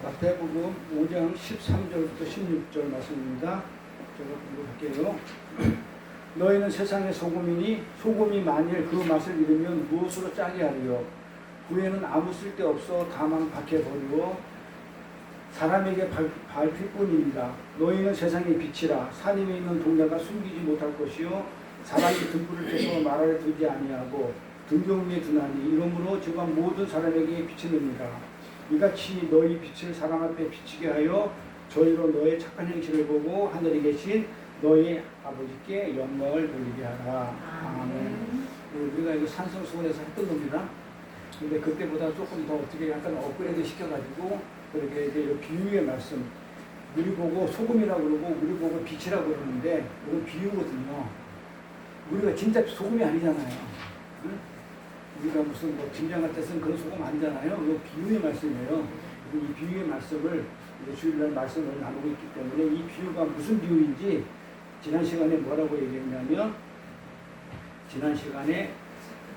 마태복음 5장 13절부터 16절 말씀입니다. 제가 읽어볼게요. 너희는 세상의 소금이니 소금이 만일 그 맛을 잃으면 무엇으로 짜게 하리요? 후에는 아무 쓸데없어 다만 밖에 버리고 사람에게 밟힐 뿐입니다. 너희는 세상의 빛이라. 산 위에 있는 동자가 숨기지 못할 것이요 사람이 등불을 켜서 말 아래 두지 아니하고 등경 위에 두나니 이러므로 저가 모든 사람에게 비치느니라. 이같이 너희 빛을 사람 앞에 비치게 하여 저희로 너의 착한 행실을 보고 하늘에 계신 너희 아버지께 영광을 돌리게 하라. 아멘. 우리가 이거 산성수원에서 했던 겁니다. 근데 그때보다 조금 더 어떻게 약간 업그레이드 시켜가지고 그렇게 이제 비유의 말씀, 우리 보고 소금이라고 그러고 우리 보고 빛이라고 그러는데 이건 비유거든요. 우리가 진짜 소금이 아니잖아요. 응? 우리가 무슨 뭐 김장 같은 쓴 그런 소금 아니잖아요. 이거 비유의 말씀이에요. 이 비유의 말씀을 이제 주일날 말씀을 나누고 있기 때문에 이 비유가 무슨 비유인지 지난 시간에 뭐라고 얘기했냐면 지난 시간에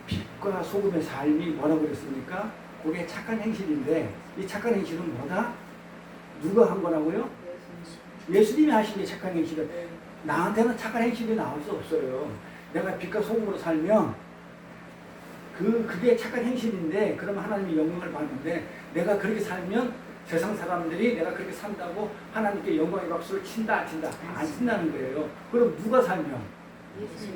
빛과 소금의 삶이 뭐라고 그랬습니까? 그게 착한 행실인데 이 착한 행실은 뭐다? 누가 한 거라고요? 예수님이 하신 게 착한 행실은 나한테는 착한 행실이 나올 수 없어요. 내가 빛과 소금으로 살면 그게 착한 행실인데 그러면 하나님이 영광을 받는데 내가 그렇게 살면 세상 사람들이 내가 그렇게 산다고 하나님께 영광의 박수를 친다 안 친다? 안 친다는 거예요. 그럼 누가 살면?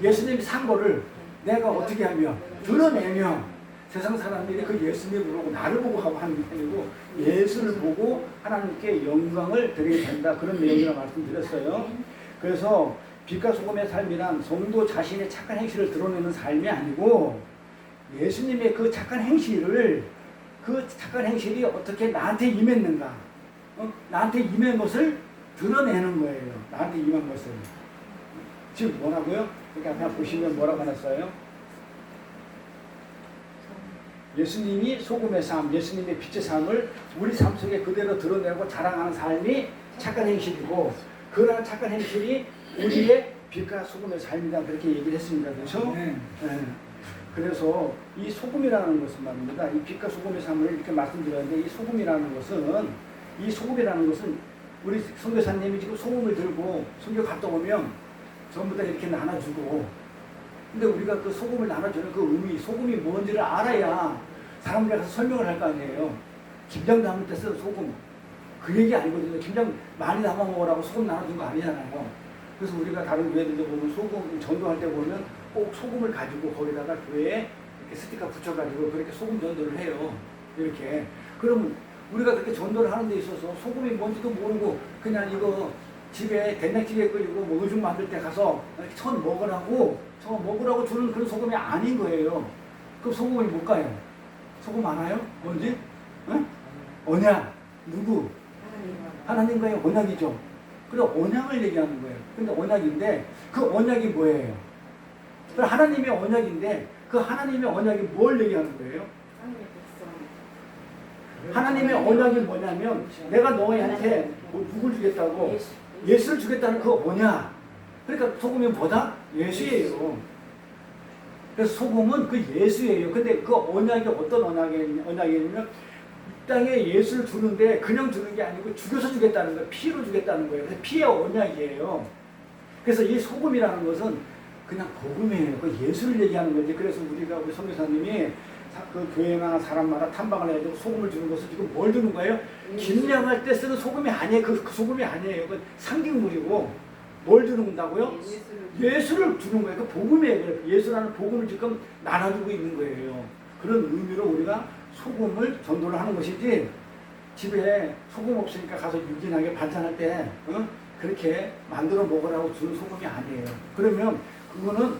예수님이 산 거를 내가 어떻게 하면 드러내면 세상 사람들이 그 예수님을 보고 나를 보고 하고 하는 게 아니고 예수를 보고 하나님께 영광을 드리게 된다. 그런 내용이라 말씀드렸어요. 그래서 빛과 소금의 삶이란 성도 자신의 착한 행실을 드러내는 삶이 아니고 예수님의 그 착한 행실을 그 착한 행실이 어떻게 나한테 임했는가, 나한테 임한 것을 드러내는 거예요. 나한테 임한 것을. 지금 뭐라고요? 그러니까 앞에 보시면 뭐라고 하셨어요? 예수님이 소금의 삶, 예수님의 빛의 삶을 우리 삶 속에 그대로 드러내고 자랑하는 삶이 착한 행실이고 그러한 착한 행실이 우리의 빛과 소금의 삶이다. 그렇게 얘기를 했습니다. 그렇죠? 네. 그래서 이 소금이라는 것은 말입니다. 이 빛과 소금의 삶을 이렇게 말씀드렸는데 이 소금이라는 것은 우리 선교사님이 지금 소금을 들고 선교 갔다 오면 전부 다 이렇게 나눠주고 근데 우리가 그 소금을 나눠주는 그 의미, 소금이 뭔지를 알아야 사람들이 가서 설명을 할 거 아니에요. 김장 담을 때 쓰는 소금 그 얘기 아니거든요. 김장 많이 담아 먹으라고 소금 나눠준 거 아니잖아요. 그래서 우리가 다른 교회들도 보면 소금 전도할 때 보면 꼭 소금을 가지고 거기다가 교회에 이렇게 스티커 붙여가지고 그렇게 소금 전도를 해요. 이렇게. 그럼 우리가 그렇게 전도를 하는 데 있어서 소금이 뭔지도 모르고 그냥 이거 집에 된장찌개 끓이고 뭐 음식 만들 때 가서 이렇게 처음 먹으라고 주는 그런 소금이 아닌 거예요. 그럼 소금이 뭘까요? 소금 알아요? 뭔지? 응? 언약. 누구? 하나님과의 언약이죠. 그래 언약을 얘기하는 거예요. 근데 언약인데 그 언약이 뭐예요? 하나님의 언약인데 그 하나님의 언약이 뭘 얘기하는 거예요? 하나님의 언약이 뭐냐면 내가 너희한테 뭐 누굴 주겠다고 예수를 주겠다는 그 언약. 그러니까 소금이 뭐다? 예수예요. 그래서 소금은 그 예수예요. 근데 그 언약이 어떤 언약이냐면 이 땅에 예수를 주는데 그냥 주는 게 아니고 죽여서 주겠다는 거예요. 피로 주겠다는 거예요. 그래서 피의 언약이에요. 그래서 이 소금이라는 것은 그냥 복음이에요. 그 예수를 얘기하는 거지. 그래서 우리 선교사님이 그 교회나 사람마다 탐방을 해가지고 소금을 주는 것은 지금 뭘 주는 거예요? 김장할 때 쓰는 소금이 아니에요. 그 소금이 아니에요. 그 상징물이고 뭘 주는다고요? 예수를 주는 거예요. 그 복음이에요. 예수라는 복음을 지금 나눠주고 있는 거예요. 그런 의미로 우리가 소금을 전도를 하는 것이지 집에 소금 없으니까 가서 유진하게 반찬할 때 그렇게 만들어 먹으라고 주는 소금이 아니에요. 그러면 그거는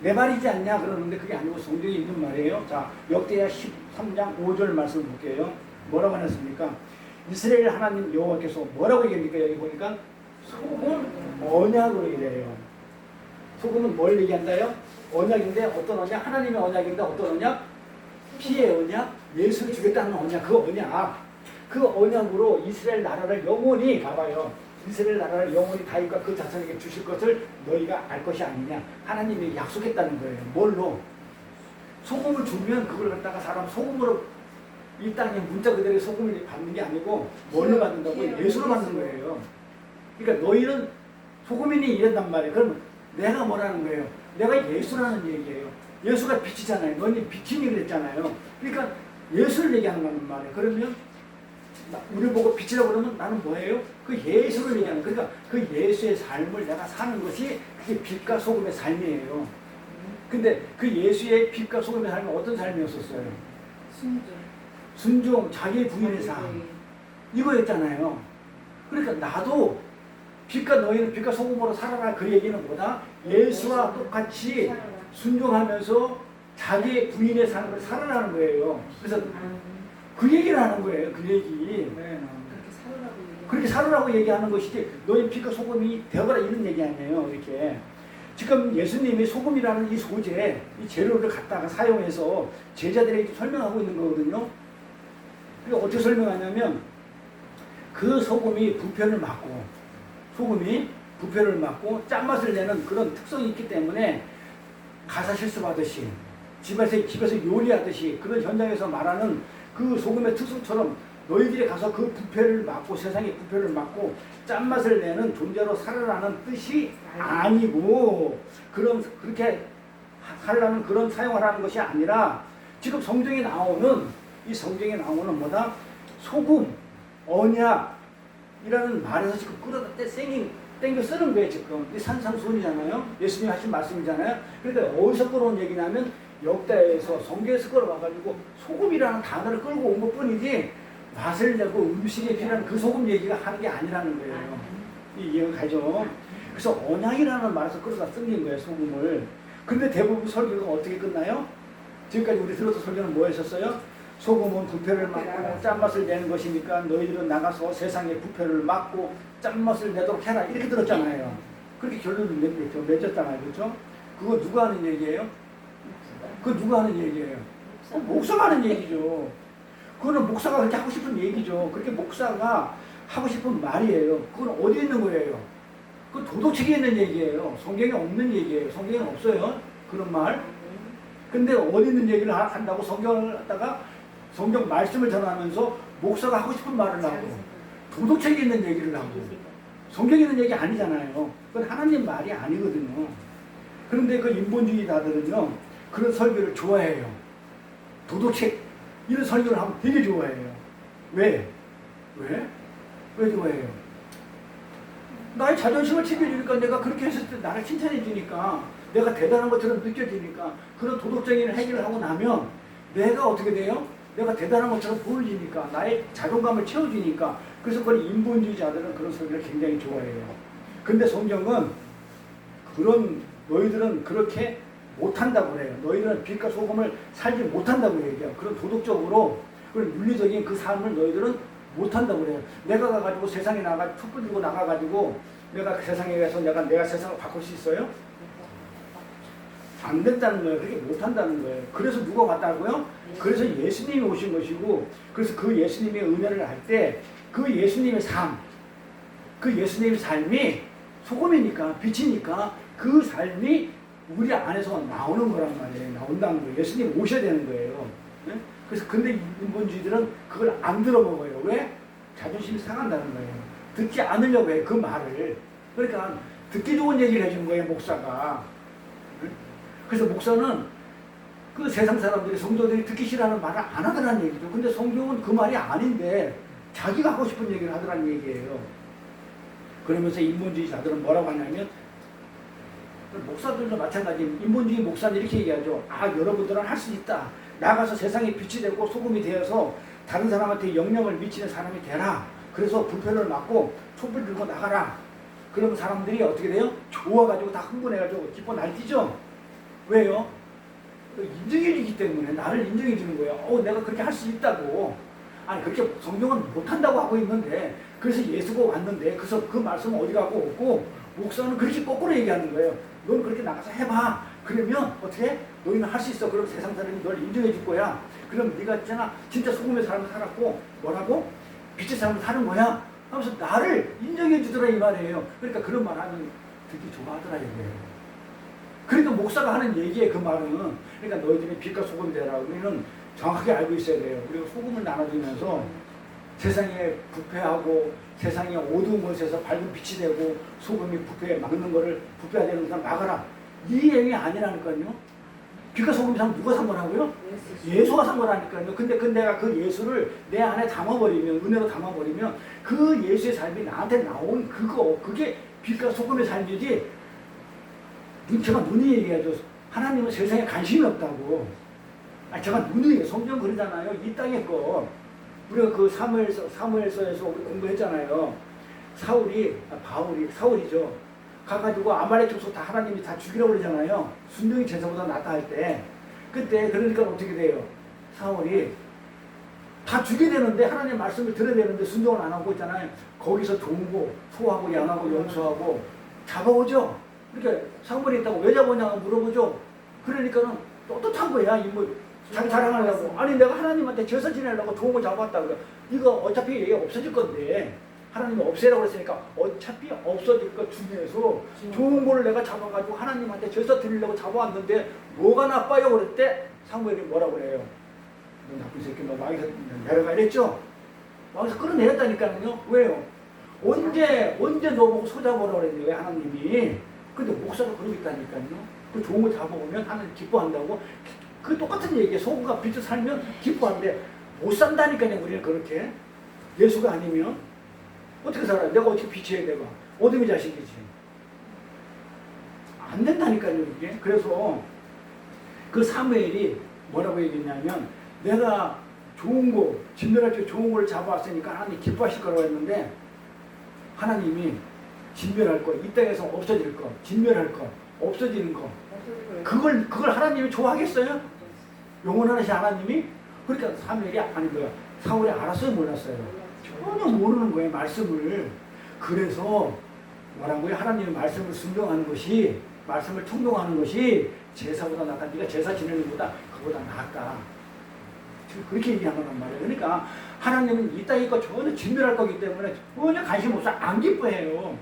내 말이지 않냐 그러는데 그게 아니고 성경에 있는 말이에요. 자, 역대하 13장 5절 말씀 볼게요. 뭐라고 하셨습니까? 이스라엘 하나님 여호와께서 뭐라고 얘기합니까? 여기 보니까 소금 언약으로 이래요. 소금은 뭘 얘기한다요? 언약인데 어떤 언약? 하나님의 언약인데 어떤 언약? 피의 언약? 예수를 주겠다는 언약. 그 언약. 그 언약으로 이스라엘 나라를 영원히 봐봐요. 이스라엘 나라를 영원히 다윗과 그 자손에게 주실 것을 너희가 알 것이 아니냐. 하나님이 약속했다는 거예요. 뭘로? 소금을 주면 그걸 갖다가 사람 소금으로 이 땅에 문자 그대로 소금을 받는 게 아니고 뭘로 받는다고? 예수로 받는 거예요. 그러니까 너희는 소금이니 이랬단 말이에요. 그러면 내가 뭐라는 거예요? 내가 예수라는 얘기예요. 예수가 빛이잖아요. 너희 빛이니 그랬잖아요. 그러니까 예수를 얘기하는 거란 말이에요. 그러면 우리 보고 빛이라고 그러면 나는 뭐예요? 그 예수를 얘기하는 거예요. 그러니까 그 예수의 삶을 내가 사는 것이 그게 빛과 소금의 삶이에요. 근데 그 예수의 빛과 소금의 삶은 어떤 삶이었었어요? 순종, 자기의 부인의 삶. 이거였잖아요. 그러니까 나도 빛과 너희는 빛과 소금으로 살아라 그 얘기는 뭐다? 예수와 똑같이 순종하면서 자기의 부인의 삶을 살아라는 거예요. 그래서 그 얘기를 하는 거예요. 그 얘기. 그렇게 살으라고 얘기하는 것이지 너희 빛과 소금이 되어라 이런 얘기 아니에요. 이렇게. 지금 예수님이 소금이라는 이 소재, 이 재료를 갖다가 사용해서 제자들에게 설명하고 있는 거거든요. 그러니까 어떻게 설명하냐면 그 소금이 부패를 막고 소금이 부패를 막고 짠맛을 내는 그런 특성이 있기 때문에 가사 실습하듯이 집에서 요리하듯이 그런 현장에서 말하는 그 소금의 특성처럼 너희들이 가서 그 부패를 막고 세상의 부패를 막고 짠맛을 내는 존재로 살아라는 뜻이 아니고 그렇게 하려는 그런 사용하라는 것이 아니라 지금 성경에 나오는 이 성경에 나오는 뭐다? 소금, 언약이라는 말에서 지금 끌어다 땡겨 쓰는 거예요. 지금 이 산상수훈이잖아요. 예수님이 하신 말씀이잖아요. 그런데 어디서 끌어온 얘기냐면 역대에서 성경에서 끌어와가지고 소금이라는 단어를 끌고 온 것뿐이지 맛을 내고 음식에 필요한 그 소금 얘기가 하는 게 아니라는 거예요. 이해가 가죠? 그래서 언약이라는 말에서 끌어다 쓴 거예요. 소금을. 근데 대부분 설교가 어떻게 끝나요? 지금까지 우리 들었던 설교는 뭐 했었어요? 소금은 부패를 막고 짠맛을 내는 것이니까 너희들은 나가서 세상의 부패를 막고 짠맛을 내도록 해라 이렇게 들었잖아요. 그렇게 결론을 맺었잖아요. 그렇죠? 그거 누가 하는 얘기예요? 그거 누가 하는 얘기예요? 목사가 하는 얘기죠. 그거는 목사가 그렇게 하고 싶은 얘기죠. 그렇게 목사가 하고 싶은 말이에요. 그건 어디에 있는 거예요? 그 도덕책에 있는 얘기예요. 성경에 없는 얘기예요. 성경에 없어요. 그런 말. 근데 어디 있는 얘기를 한다고 성경을 갖다가 성경 말씀을 전하면서 목사가 하고 싶은 말을 하고 도덕책에 있는 얘기를 하고 성경에 있는 얘기 아니잖아요. 그건 하나님 말이 아니거든요. 그런데 그 인본주의자들은요 그런 설교를 좋아해요. 도덕책 이런 설교를 하면 되게 좋아해요. 왜? 왜 좋아해요? 나의 자존심을 챙겨주니까 내가 그렇게 했을 때 나를 칭찬해 주니까 내가 대단한 것처럼 느껴지니까 그런 도덕적인 해결을 하고 나면 내가 어떻게 돼요? 내가 대단한 것처럼 보여지니까 나의 자존감을 채워주니까 그래서 그런 인본주의자들은 그런 설교를 굉장히 좋아해요. 근데 성경은 너희들은 그렇게 못한다고 그래요. 너희들은 빛과 소금을 살지 못한다고 얘기해요. 그런 도덕적으로 그런 윤리적인 그 삶을 너희들은 못한다고 그래요. 내가 가가지고 세상에 나가 촛불 들고 나가가지고 내가 그 세상에 가서 내가 세상을 바꿀 수 있어요? 안 된다는 거예요. 그렇게 못한다는 거예요. 그래서 누가 왔다고요? 그래서 예수님이 오신 것이고 그래서 그 예수님의 은혜를 할 때 그 예수님의 삶이 소금이니까 빛이니까 그 삶이 우리 안에서 나오는 거란 말이에요. 나온다는 거예요. 예수님 오셔야 되는 거예요. 네? 그래서 근데 인본주의들은 그걸 안 들어먹어요. 왜? 자존심이 상한다는 거예요. 듣지 않으려고 해요. 그 말을. 그러니까 듣기 좋은 얘기를 해주는 거예요. 목사가. 네? 그래서 목사는 그 세상 사람들이 성도들이 듣기 싫어하는 말을 안 하더라는 얘기죠. 근데 성경은 그 말이 아닌데 자기가 하고 싶은 얘기를 하더라는 얘기예요. 그러면서 인본주의자들은 뭐라고 하냐면 목사들도 마찬가지. 인본주의 목사는 이렇게 얘기하죠. 여러분들은 할 수 있다. 나가서 세상에 빛이 되고 소금이 되어서 다른 사람한테 영향을 미치는 사람이 되라. 그래서 불편을 막고 촛불 들고 나가라. 그러면 사람들이 어떻게 돼요? 좋아가지고 다 흥분해가지고 기뻐 날뛰죠. 왜요? 인정해주기 때문에 나를 인정해주는 거예요. 내가 그렇게 할 수 있다고. 아니 그렇게 성경은 못한다고 하고 있는데 그래서 예수가 왔는데 그래서 그 말씀은 어디 가고 없고 목사는 그렇게 거꾸로 얘기하는 거예요. 넌 그렇게 나가서 해봐. 그러면 어떻게? 너희는 할 수 있어. 그럼 세상 사람이 널 인정해 줄 거야. 그럼 네가 있잖아. 진짜 소금의 삶을 살았고 뭐라고? 빛의 삶을 사는 거야. 하면서 나를 인정해 주더라 이 말이에요. 그러니까 그런 말 하면 듣기 좋아하더라 이거예요. 그러니까 목사가 하는 얘기에 그 말은 그러니까 너희들이 빛과 소금이 되라. 우리는 정확하게 알고 있어야 돼요. 그리고 소금을 나눠주면서 세상에 부패하고 세상에 어두운 곳에서 밝은 빛이 되고 소금이 부패에 막는 거를 부패되는 사람 막아라. 이 얘기 아니라니까요. 빛과 소금이 상 누가 산 거라고요? 예수가 산 거라니까요. 근데 내가 그 예수를 내 안에 담아버리면, 은혜로 담아버리면 그 예수의 삶이 나한테 나온 그게 빛과 소금의 삶이지. 제가 눈이 얘기하죠. 하나님은 세상에 관심이 없다고. 제가 눈이 성경 그러잖아요. 이 땅에 거. 우리가 그 사무엘서에서 우리 공부했잖아요. 사울이죠. 가가지고 아말렉 족속 다 하나님이 다 죽이라고 그러잖아요. 순종이 제사보다 낫다 할 때. 그때 그러니까 어떻게 돼요? 사울이 다 죽여야 되는데 하나님 말씀을 들어야 되는데 순종을 안 하고 있잖아요. 거기서 좋은 거 소하고 양하고 염소하고 잡아오죠. 그러니까 사무엘이 있다고 왜 잡아오냐고 물어보죠. 그러니까는 떳떳한 거야. 자기 자랑하려고. 아니 내가 하나님한테 제사 지내려고 좋은 거 잡아왔다. 그래. 이거 어차피 얘가 없어질 건데 하나님이 없애라고 그랬으니까 어차피 없어질 것 중에서 좋은 거를 내가 잡아가지고 하나님한테 제사 드리려고 잡아왔는데 뭐가 나빠요? 그랬대. 사무엘이 뭐라고 그래요? 너 나쁜 새끼 너 왕에서 내려가 이랬죠? 왕에서 끌어내렸다니까요. 왜요? 언제 너보고 소 잡아오라고 그랬는데 왜 하나님이. 근데 목사가 그러고 있다니까요. 그 좋은 거 잡아오면 하나님 기뻐한다고. 그 똑같은 얘기예요. 소금과 빛을 살면 기뻐하는데 못 산다니까요. 우리는 그렇게. 예수가 아니면 어떻게 살아요? 내가 어떻게 빛이에요? 내가 어둠의 자식이지. 안 된다니까요. 이게. 그래서 그 사무엘이 뭐라고 얘기했냐면 내가 좋은 거 진멸할 때 좋은 걸 잡아왔으니까 하나님 기뻐하실 거라고 했는데 하나님이 진멸할 거, 이 땅에서 없어질 거, 진멸할 거, 없어지는 거 그걸 하나님이 좋아하겠어요? 영원하신 하나님이? 그러니까 사울이 알았어요? 몰랐어요? 전혀 모르는 거예요. 말씀을. 그래서 뭐라고요? 하나님의 말씀을 순종하는 것이, 말씀을 청동하는 것이 제사보다 낫다. 네가 제사 지내는 것보다 그보다 낫다. 그렇게 얘기한 거란 말이에요. 그러니까 하나님은 이 땅에 거 전혀 진멸할 거기 때문에 전혀 관심 없어. 안 기뻐해요.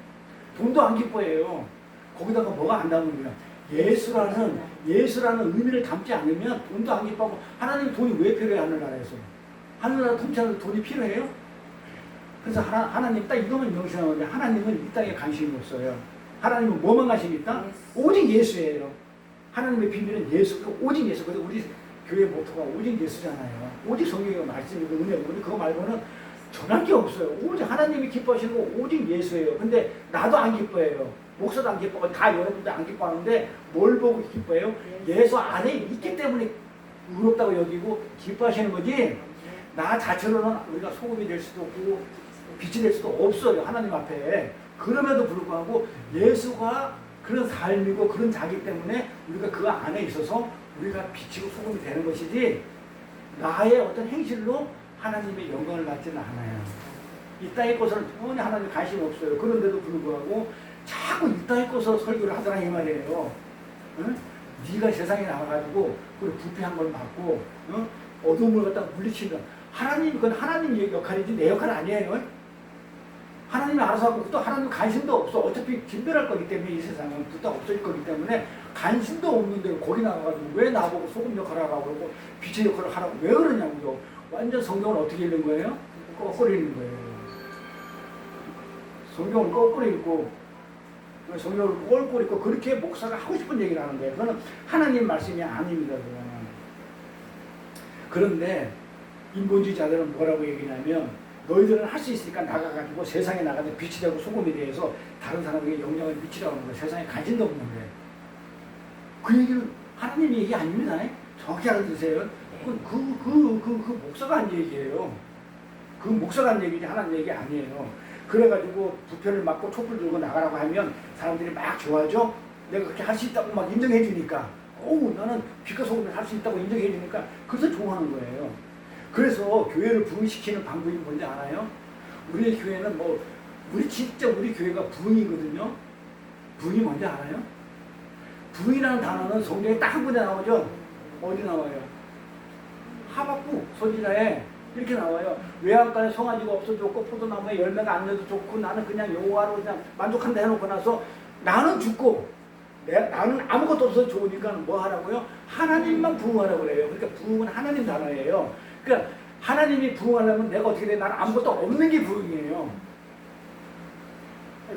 돈도 안 기뻐해요. 거기다가 뭐가 안 담는 거야? 예수라는 의미를 담지 않으면 돈도 안 기뻐하고. 하나님 돈이 왜 필요해? 하늘나라에서 하늘나라 통치하는 돈이 필요해요? 그래서 하나님 딱 이것만 명심하는데 하나님은 이 땅에 관심이 없어요. 하나님은 뭐만 관심이 있다? 오직 예수예요. 하나님의 비밀은 예수, 오직 예수. 그래서 우리 교회 모토가 오직 예수잖아요. 오직 성경의 말씀이고 은혜고. 그거 말고는 전할 게 없어요. 오직 하나님이 기뻐하시는 거 오직 예수예요. 근데 나도 안 기뻐해요. 목사도 안 기뻐하고 다 여러분들 안 기뻐하는데 뭘 보고 기뻐해요? 예수 안에 있기 때문에 의롭다고 여기고 기뻐하시는 거지. 나 자체로는 우리가 소금이 될 수도 없고 빛이 될 수도 없어요. 하나님 앞에. 그럼에도 불구하고 예수가 그런 삶이고 그런 자기 때문에 우리가 그 안에 있어서 우리가 빛이고 소금이 되는 것이지 나의 어떤 행실로 하나님의 영광을 받지는 않아요. 이 땅의 것은 전혀 하나님 관심 없어요. 그런데도 불구하고 자꾸 이 땅의 것으로 설교를 하더라 이 말이에요. 응? 네가 세상에 나와가지고 그 부패한 걸 막고 어두움을 갖다가 물리친다. 그건 하나님 역할이지 내 역할 아니에요. 하나님이 알아서 하고 또 하나님 관심도 없어. 어차피 진멸할 거기 때문에 이 세상은 다 없어질 거기 때문에 관심도 없는데 거기 나가가지고 왜 나보고 소금 역할을 하라고 그러고 빛의 역할을 하라고 왜 그러냐고요. 완전 성경을 어떻게 읽는 거예요? 거꾸로 읽는 거예요. 성경을 거꾸로 읽고 성경을 거꾸로 읽고 그렇게 목사가 하고 싶은 얘기를 하는 거예요. 그거는 하나님 말씀이 아닙니다. 그거는. 그런데 인본주의자들은 뭐라고 얘기냐면 너희들은 할 수 있으니까 나가가지고 세상에 나가서 빛이 되고 소금에 대해서 다른 사람에게 영향을 미치라고 하는 거예요. 세상에 관심도 없는데. 그 얘기는 하나님 얘기 아닙니다. 정확히 알아두세요. 그 목사가 한 얘기예요. 그 목사가 한 얘기지 하나님 얘기 아니에요. 그래가지고 부패를 막고 촛불 들고 나가라고 하면 사람들이 막 좋아하죠. 내가 그렇게 할 수 있다고 막 인정해 주니까 나는 빛과 소금을 할 수 있다고 인정해 주니까 그래서 좋아하는 거예요. 그래서 교회를 부흥시키는 방법이 뭔지 알아요? 우리 교회는 진짜 우리 교회가 부흥이거든요. 부흥이 뭔지 알아요? 부흥이라는 단어는 성경에 딱 한 군데 나오죠? 어디 나와요? 하박국 소지자에 이렇게 나와요. 외양간에 송아지가 없어졌고 포도나무에 열매가 안 내도 좋고 나는 그냥 여호와로 그냥 만족한다 해놓고 나서 나는 죽고 나는 아무것도 없어서 좋으니까 뭐 하라고요? 하나님만 부응하라고 그래요. 그러니까 부응은 하나님 단어예요. 그러니까 하나님이 부응하려면 내가 어떻게 돼? 나는 아무것도 없는 게 부응이에요.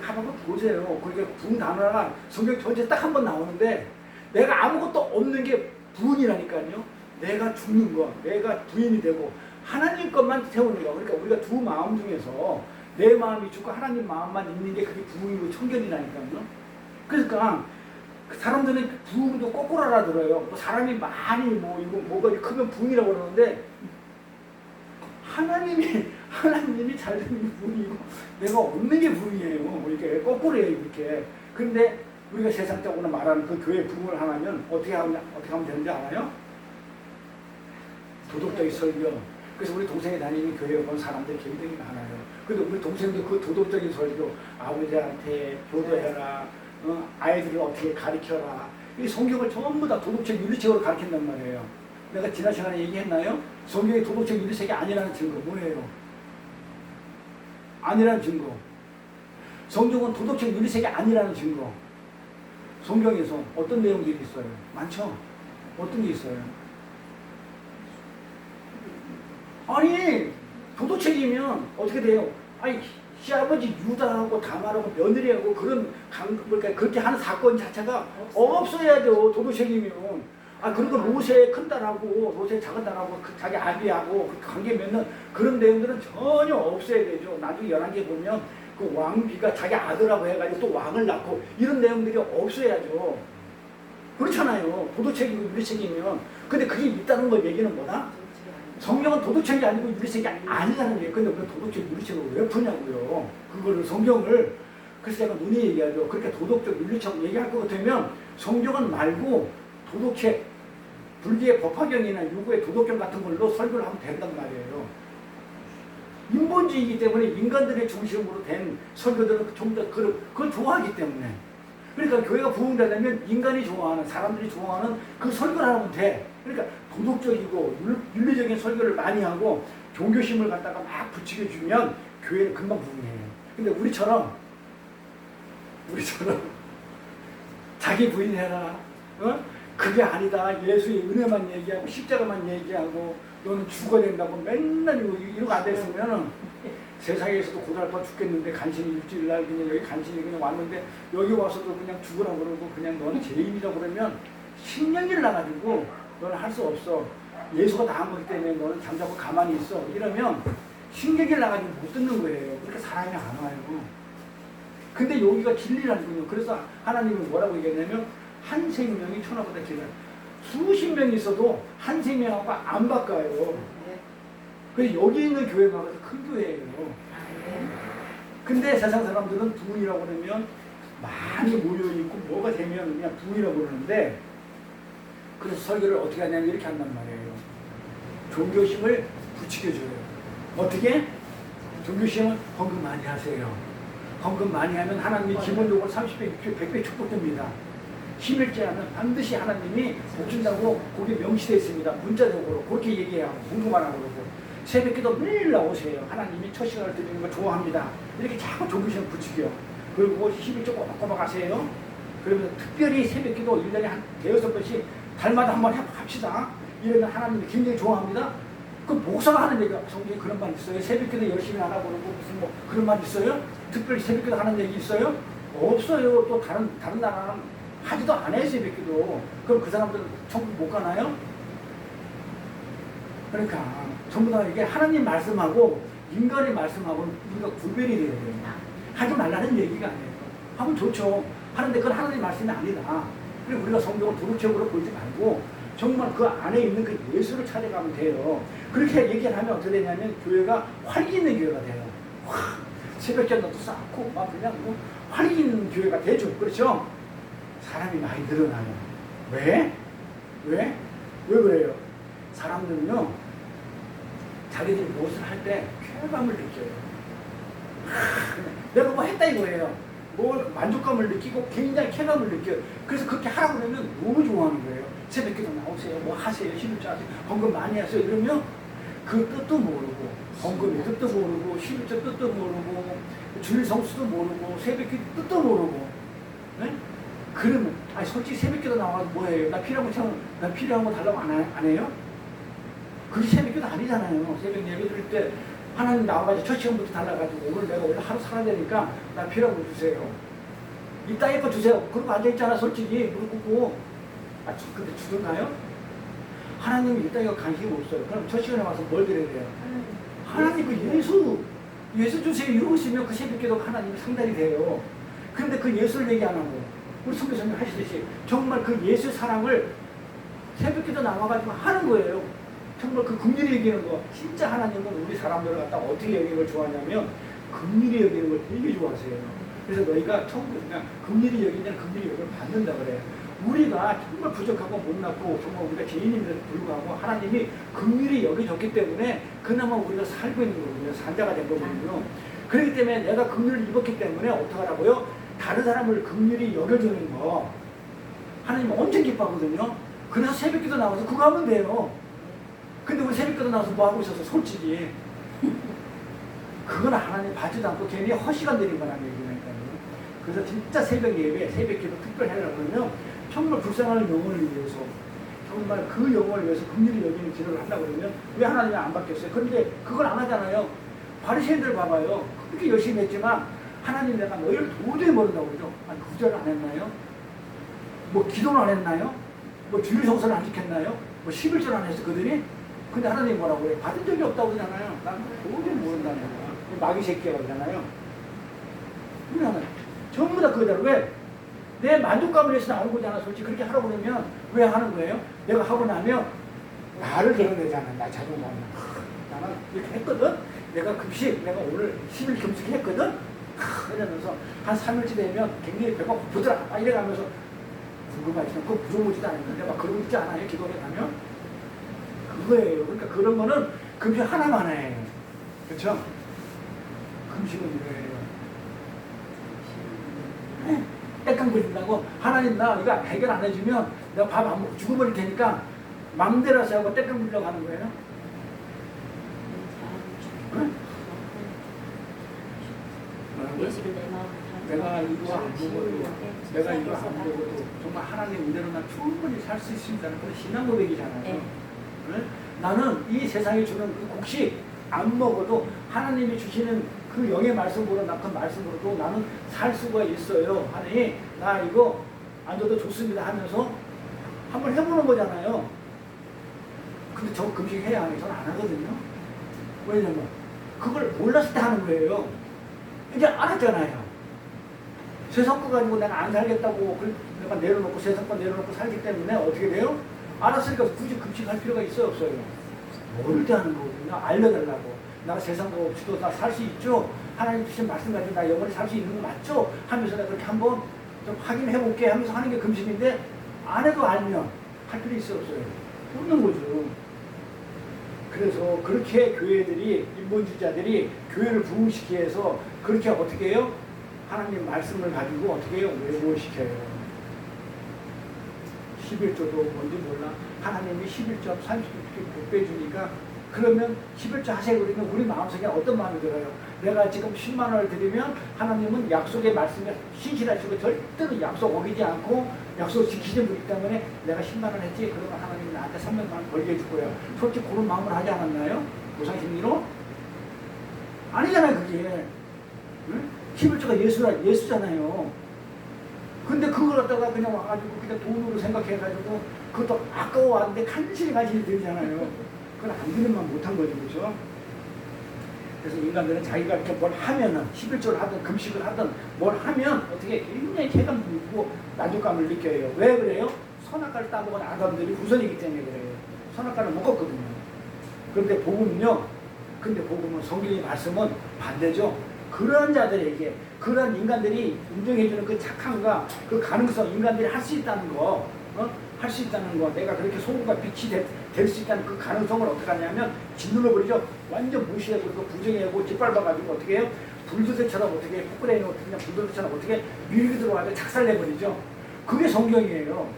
한번 보세요. 그러니까 부응 단어가 성경 전체 딱 한 번 나오는데 내가 아무것도 없는 게 부응이라니까요. 내가 죽는 거, 내가 부인이 되고 하나님 것만 세우는 거. 그러니까 우리가 두 마음 중에서 내 마음이 죽고 하나님 마음만 있는 게 그게 부응이고 청결이라니까요. 그러니까 사람들은 부응도 거꾸로 알아들어요. 뭐 사람이 많이 뭐 이거 뭐가 크면 부응이라고 그러는데 하나님이 잘 되는 게 부응이고 내가 없는 게 부응이에요. 이렇게 거꾸로 해요, 이렇게. 근데 우리가 세상적으로 말하는 그 교회 부응을 하면 어떻게 하면 되는지 알아요? 도덕적인 설교. 그래서 우리 동생이 다니는 교회에 본 사람들이 굉장히 많아요. 근데 우리 동생도 그 도덕적인 설교, 아버지한테 교도해라, 아이들을 어떻게 가르쳐라. 이 성경을 전부 다 도덕적 윤리책으로 가르친단 말이에요. 내가 지난 시간에 얘기했나요? 성경이 도덕적 윤리책이 아니라는 증거 뭐예요? 아니라는 증거. 성경은 도덕적 윤리책이 아니라는 증거. 성경에서 어떤 내용들이 있어요? 많죠? 어떤 게 있어요? 아니 도덕책이면 어떻게 돼요? 아니 시아버지 유다하고 다말하고 며느리하고 그러니까 그렇게 하는 사건 자체가 없어야죠. 도덕책이면. 그리고 로세 큰딸하고 로세 작은딸하고 자기 아비하고 그 관계 맺는 그런 내용들은 전혀 없어야 되죠. 나중에 11개 보면 그 왕비가 자기 아들하고 해가지고 또 왕을 낳고 이런 내용들이 없어야죠. 그렇잖아요. 도덕책이고 윤리책이면. 근데 그게 있다는 걸 얘기는 뭐다? 성경은 도덕책이 아니고 윤리책이 아니라는 얘기예요. 근데 우리가 도덕책 윤리책을 왜 푸냐고요. 그거를 성경을. 그래서 제가 눈이 얘기하죠. 그렇게 도덕적 윤리책 얘기할 것 같으면 성경은 말고 도덕책, 불교의 법화경이나 유구의 도덕경 같은 걸로 설교를 하면 된단 말이에요. 인본주의이기 때문에 인간들의 중심으로 된 설교들은 좀 더 그걸 좋아하기 때문에. 그러니까 교회가 부흥되려면 인간이 좋아하는, 사람들이 좋아하는 그 설교를 하면 돼. 그러니까 도덕적이고 윤리적인 설교를 많이 하고 종교심을 갖다가 막 부추겨주면 교회는 금방 부흥해요. 근데 우리처럼 자기 부인해라. 그게 아니다. 예수의 은혜만 얘기하고 십자가만 얘기하고 너는 죽어야 된다고 맨날 이러고 앉아있으면 세상에서도 고달파 죽겠는데 간신히 일주일날 그냥 여기 간신히 그냥 왔는데 여기 와서도 그냥 죽으라고 그러고 그냥 너는 죄인이라고 그러면 10년을 나가지고 너는 할 수 없어. 예수가 다 한 거기 때문에 너는 잠자고 가만히 있어. 이러면 신경질 나가지고 못 듣는 거예요. 그러니까 사람이 안 와요. 근데 여기가 진리라는군요. 그래서 하나님은 뭐라고 얘기했냐면 한 생명이 천하보다 길어요. 수십 명이 있어도 한 생명하고 안 바꿔요. 그래서 여기 있는 교회가 큰 교회예요. 근데 세상 사람들은 부흥이라고 그러면 많이 모여있고 뭐가 되면 그냥 부흥이라고 그러는데 그래서 설교를 어떻게 하냐면 이렇게 한단 말이에요. 종교심을 부추겨줘요. 어떻게? 종교심은 헌금 많이 하세요. 헌금 많이 하면 하나님이 기본적으로 30배, 60배, 100배 축복됩니다. 힘일지 않으면 반드시 하나님이 복준다고 거기에 명시되어 있습니다. 문자적으로 그렇게 얘기해요. 공부만 하고 그러고 새벽기도 매일 나오세요. 하나님이 첫 시간을 드리는 거 좋아합니다. 이렇게 자꾸 종교심을 부추겨. 그리고 11조 꼬박꼬박 하세요. 그러면서 특별히 새벽기도 1년에 한 대여섯 번씩 달마다 한번 합시다. 이러면 하나님이 굉장히 좋아합니다. 그 목사가 하는 얘기가 성경에 그런 말 있어요? 새벽기도 열심히 안 하고 그러고 무슨 뭐 그런 말 있어요? 특별히 새벽기도 하는 얘기 있어요? 없어요. 또 다른 나라는 하지도 않아요. 새벽기도. 그럼 그 사람들은 천국 못 가나요? 그러니까 전부 다 이게 하나님 말씀하고 인간의 말씀하고는 우리가 구별이 돼야 돼요. 하지 말라는 얘기가 아니에요. 하면 좋죠. 하는데 그건 하나님 말씀이 아니다. 그리고 우리가 성경을 도덕적으로 보지 말고 정말 그 안에 있는 그 예수를 찾아가면 돼요. 그렇게 얘기를 하면 어떻게 되냐면 교회가 활기 있는 교회가 돼요. 새벽 전도도 쌓고 막 그냥 뭐 활기 있는 교회가 되죠. 그렇죠? 사람이 많이 늘어나요. 왜? 왜 그래요? 사람들은요 자기들이 무엇을 할 때 쾌감을 느껴요. 내가 뭐 했다 이거예요. 뭐 만족감을 느끼고 굉장히 쾌감을 느껴요. 그래서 그렇게 하라고 그러면 너무 좋아하는 거예요. 새벽기도 나오세요. 뭐 하세요. 11조 하세요. 헌금 많이 하세요. 이러면 그 뜻도 모르고 헌금의 뜻도 모르고 11조 뜻도 모르고 주일 성수도 모르고 새벽기 뜻도 모르고 네? 그러면 아니 솔직히 새벽기도 나와서 뭐해요? 나 필요한 거 달라고 안 해요? 그게 새벽기도 아니잖아요. 새벽 예배 드릴 때 하나님 나와가지고 첫 시간부터 달라가지고 오늘 내가 원래 하루 살아야 되니까 나 필요한 거 주세요. 이 땅에 거 주세요. 그러고 앉아있잖아 솔직히 무릎 꿇고. 아 근데 주던가요? 하나님이 이 땅에 관심이 없어요. 그럼 첫 시간에 와서 뭘 드려야 돼요? 하나님 그 예수 주세요 이러고 있으면 그 새벽기도 하나님이 상달이 돼요. 근데 그 예수를 얘기 안 하고 우리 선교사님 하시듯이 정말 그 예수 사랑을 새벽기도 나와가지고 하는 거예요. 정말 그 긍휼히 여기는 거. 진짜 하나님은 우리 사람들을 갖다 어떻게 여기는 걸 좋아하냐면 긍휼히 여기는 걸 되게 좋아하세요. 그래서 너희가 처음부터 그냥 긍휼히 여기냐는 긍휼히 여기를 받는다 그래. 우리가 정말 부족하고 못났고 정말 우리가 죄인임에도 불구하고 하나님이 긍휼히 여겨줬기 때문에 그나마 우리가 살고 있는 거거든요. 산자가 된 거거든요. 그렇기 때문에 내가 긍휼을 입었기 때문에 어떡하라고요? 다른 사람을 긍휼히 여겨주는 거 하나님은 엄청 기뻐하거든요. 그래서 새벽기도 나와서 그거 하면 돼요. 근데 우리 새벽기도 나와서 뭐 하고 있어서 솔직히 그건 하나님 받지도 않고 괜히 허시간 드린 거라는 얘기니까요. 그래서 진짜 새벽 예배, 새벽기도 특별히 하려고 그러면 정말 불쌍한 영혼을 위해서 정말 그 영혼을 위해서 긍휼히 여기는 기도를 한다고 그러면 왜 하나님이 안 받겠어요? 그런데 그걸 안 하잖아요. 바리새인들 봐봐요. 그렇게 열심히 했지만 하나님 내가 너희를 도저히 모른다고 그러죠. 아니 구절을 안 했나요? 뭐 기도를 안 했나요? 뭐 주일 성서를 안 지켰나요? 뭐 11절 안 했어 그들이? 근데 하나님 뭐라고 그래? 받은 적이 없다고 그러잖아요. 난 도저히 모른다는 거야. 마귀 새끼라고 그러잖아요. 우리 하나님 전부 다 그거잖아. 왜? 내 만족감을 위해서 나오는 거잖아. 솔직히 그렇게 하라고 그러면 왜 하는 거예요? 내가 하고 나면 나를 드러내잖아. 나 자존감. 나는 이렇게 했거든? 내가 급식, 내가 오늘 10일 금식 했거든? 이러면서 한 3일째 되면 굉장히 배가 고프더라. 이래가면서 궁금하지만 그거 부정오지도 않는데 막 그러고 있지 않아요? 기도에 가면? 그거예요. 그러니까 그런 거는 금식 하나만 해. 그렇죠? 금식은 이거예요. 땡깡 부린다고 하나님 나 이거 해결 안 해주면 내가 밥 안 먹고 죽어버릴 테니까 맘대로 하고 땡깡 부리려고 하는 거예요. 응? 내가 이거 안 먹어도 정말 하나님 은혜로만 충분히 살 수 있습니다는 그런 신앙 고백이잖아요. 네. 응? 나는 이 세상에 주는 그 곡식 안 먹어도 하나님이 주시는 그 영의 말씀으로 그 말씀으로도 나는 살 수가 있어요. 하니 나 이거 안 줘도 좋습니다 하면서 한번 해보는 거잖아요. 근데 저 금식 해야 하니 저는 안 하거든요. 왜냐면 그걸 몰랐을 때 하는 거예요. 이제 알았잖아요. 세상 거 가지고 내가 안 살겠다고 내가 내려놓고 세상 거 내려놓고 살기 때문에 어떻게 돼요? 알았으니까 굳이 금식할 필요가 있어요 없어요? 모를 때 하는 거거든요. 알려달라고. 나 세상 거 없이도 나 살 수 있죠? 하나님 주신 말씀 가지고 나 영원히 살 수 있는 거 맞죠? 하면서 내가 그렇게 한번 좀 확인해 볼게 하면서 하는 게 금식인데 안 해도 알면 할 필요 있어요 없어요? 없는 거죠. 그래서 그렇게 교회들이 인본주의자들이 교회를 부흥시키기 위해서 그렇게 어떻게 해요? 하나님 말씀을 가지고 어떻게 해요? 외모시켜요. 11조도 뭔지 몰라. 하나님이 11조 30조 빼주니까 그러면 11조 하세요. 그러면 우리 마음속에 어떤 마음이 들어요? 내가 지금 10만 원을 드리면 하나님은 약속의 말씀에 신실하시고 절대로 약속 어기지 않고 약속 지키는 분이기 때문에 내가 10만 원 했지 그러면 하나님이 나한테 300만 원 벌게 해줄 거예요. 솔직히 그런 마음을 하지 않았나요? 보상심리로? 아니잖아요 그게. 응? 11조가 예수잖아요. 근데 그걸 갖다가 그냥 와가지고 그냥 돈으로 생각해가지고 그것도 아까워하는데 간신히 드리잖아요. 그건 안 드리면 못한 거죠. 그렇죠? 그래서 인간들은 자기가 이렇게 뭘 하면은 11조를 하든 금식을 하든 뭘 하면 어떻게 굉장히 쾌감 느끼고 만족감을 느껴요. 왜 그래요? 선악과를 따먹은 아담들이 후손이기 때문에 그래요. 선악과를 먹었거든요. 그런데 복음은요. 근데 복음은 성경의 말씀은 반대죠. 그런 자들에게 그런 인간들이 인정해주는 그 착함과 그 가능성 인간들이 할 수 있다는 거 할 수 있다는 거 내가 그렇게 소금과 빛이 될 수 있다는 그 가능성을 어떻게 하냐면 짓눌러버리죠. 완전 무시하고 그 부정하고 짓밟아가지고 어떻게 해요? 불도저처럼 어떻게 포크레인 그냥 불도저처럼 어떻게 밀고 들어와서 착살내버리죠. 그게 성경이에요.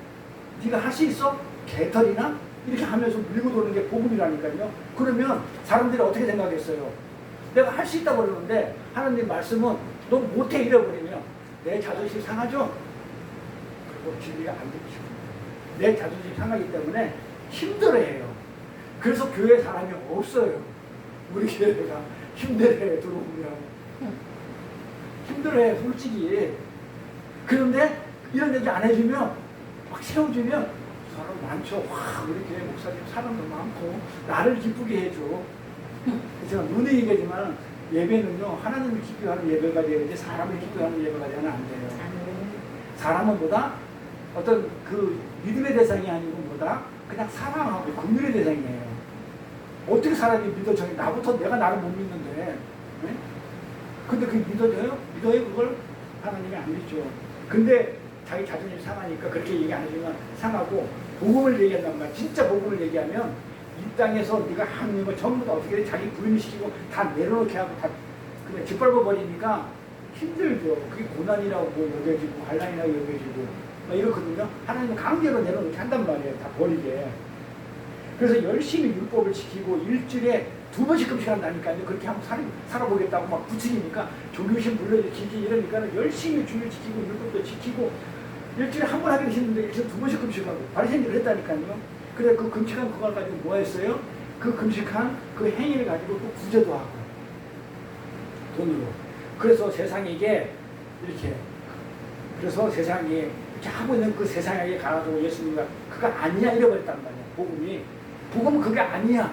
네가 할 수 있어? 개털이나? 이렇게 하면서 밀고 도는 게 복음이라니까요. 그러면 사람들이 어떻게 생각했어요? 내가 할 수 있다고 그러는데 하나님 말씀은 너 못해 이래버리면 내 자존심 상하죠? 듣고 진리가 안 들리시는 거예요. 내 자존심 상하기 때문에 힘들어해요. 그래서 교회 사람이 없어요. 우리 교회가 힘들어해요. 들어오면 힘들어해요, 솔직히. 그런데 이런 얘기 안 해주면 막 세워주면 사람 많죠. 와, 우리 교회 목사님 사람도 많고 나를 기쁘게 해줘. 제가 눈에 얘기하지만 예배는요, 하나님을 기쁘게 하는 예배가 되어야지 사람을 기쁘게 하는 예배가 되면 안 돼요. 사람은 보다 어떤 그 믿음의 대상이 아니고 보다 그냥 사랑하고 긍휼의 대상이에요. 어떻게 사람이 믿어져요? 나부터 내가 나를 못 믿는데. 네? 근데 그게 믿어져요? 믿어요? 그걸 하나님이 안 믿죠. 근데 자기 자존심이 상하니까 그렇게 얘기 안 해주면 상하고 복음을 얘기한단 말이야. 진짜 복음을 얘기하면 이 땅에서 네가 하는 거 전부 다 어떻게 자기 부인시키고 다 내려놓게 하고 다 그냥 짓밟아 버리니까 힘들죠. 그게 고난이라고 여겨지고 환난이라고 여겨지고 막 이렇거든요. 하나님은 강제로 내려놓게 한단 말이에요. 다 버리게. 그래서 열심히 율법을 지키고 일주일에 2번씩 금식한다니까요. 그렇게 한번 살아보겠다고 막 부추기니까 조교심 불러지기 이러니까 열심히 주일 지키고 율법도 지키고 일주일에 한 번 하기는 힘든데 일주일에 2번씩 금식하고 바리새인들 했다니까요. 그래 그 금식한 그걸 가지고 뭐 했어요? 그 금식한 그 행위를 가지고 또 구제도 하고 돈으로. 그래서 세상에게 이렇게 그래서 세상에 이렇게 하고 있는 그 세상에게 가가지고 예수님과 그거 아니야 이래버렸단 말이야. 복음은 그게 아니야.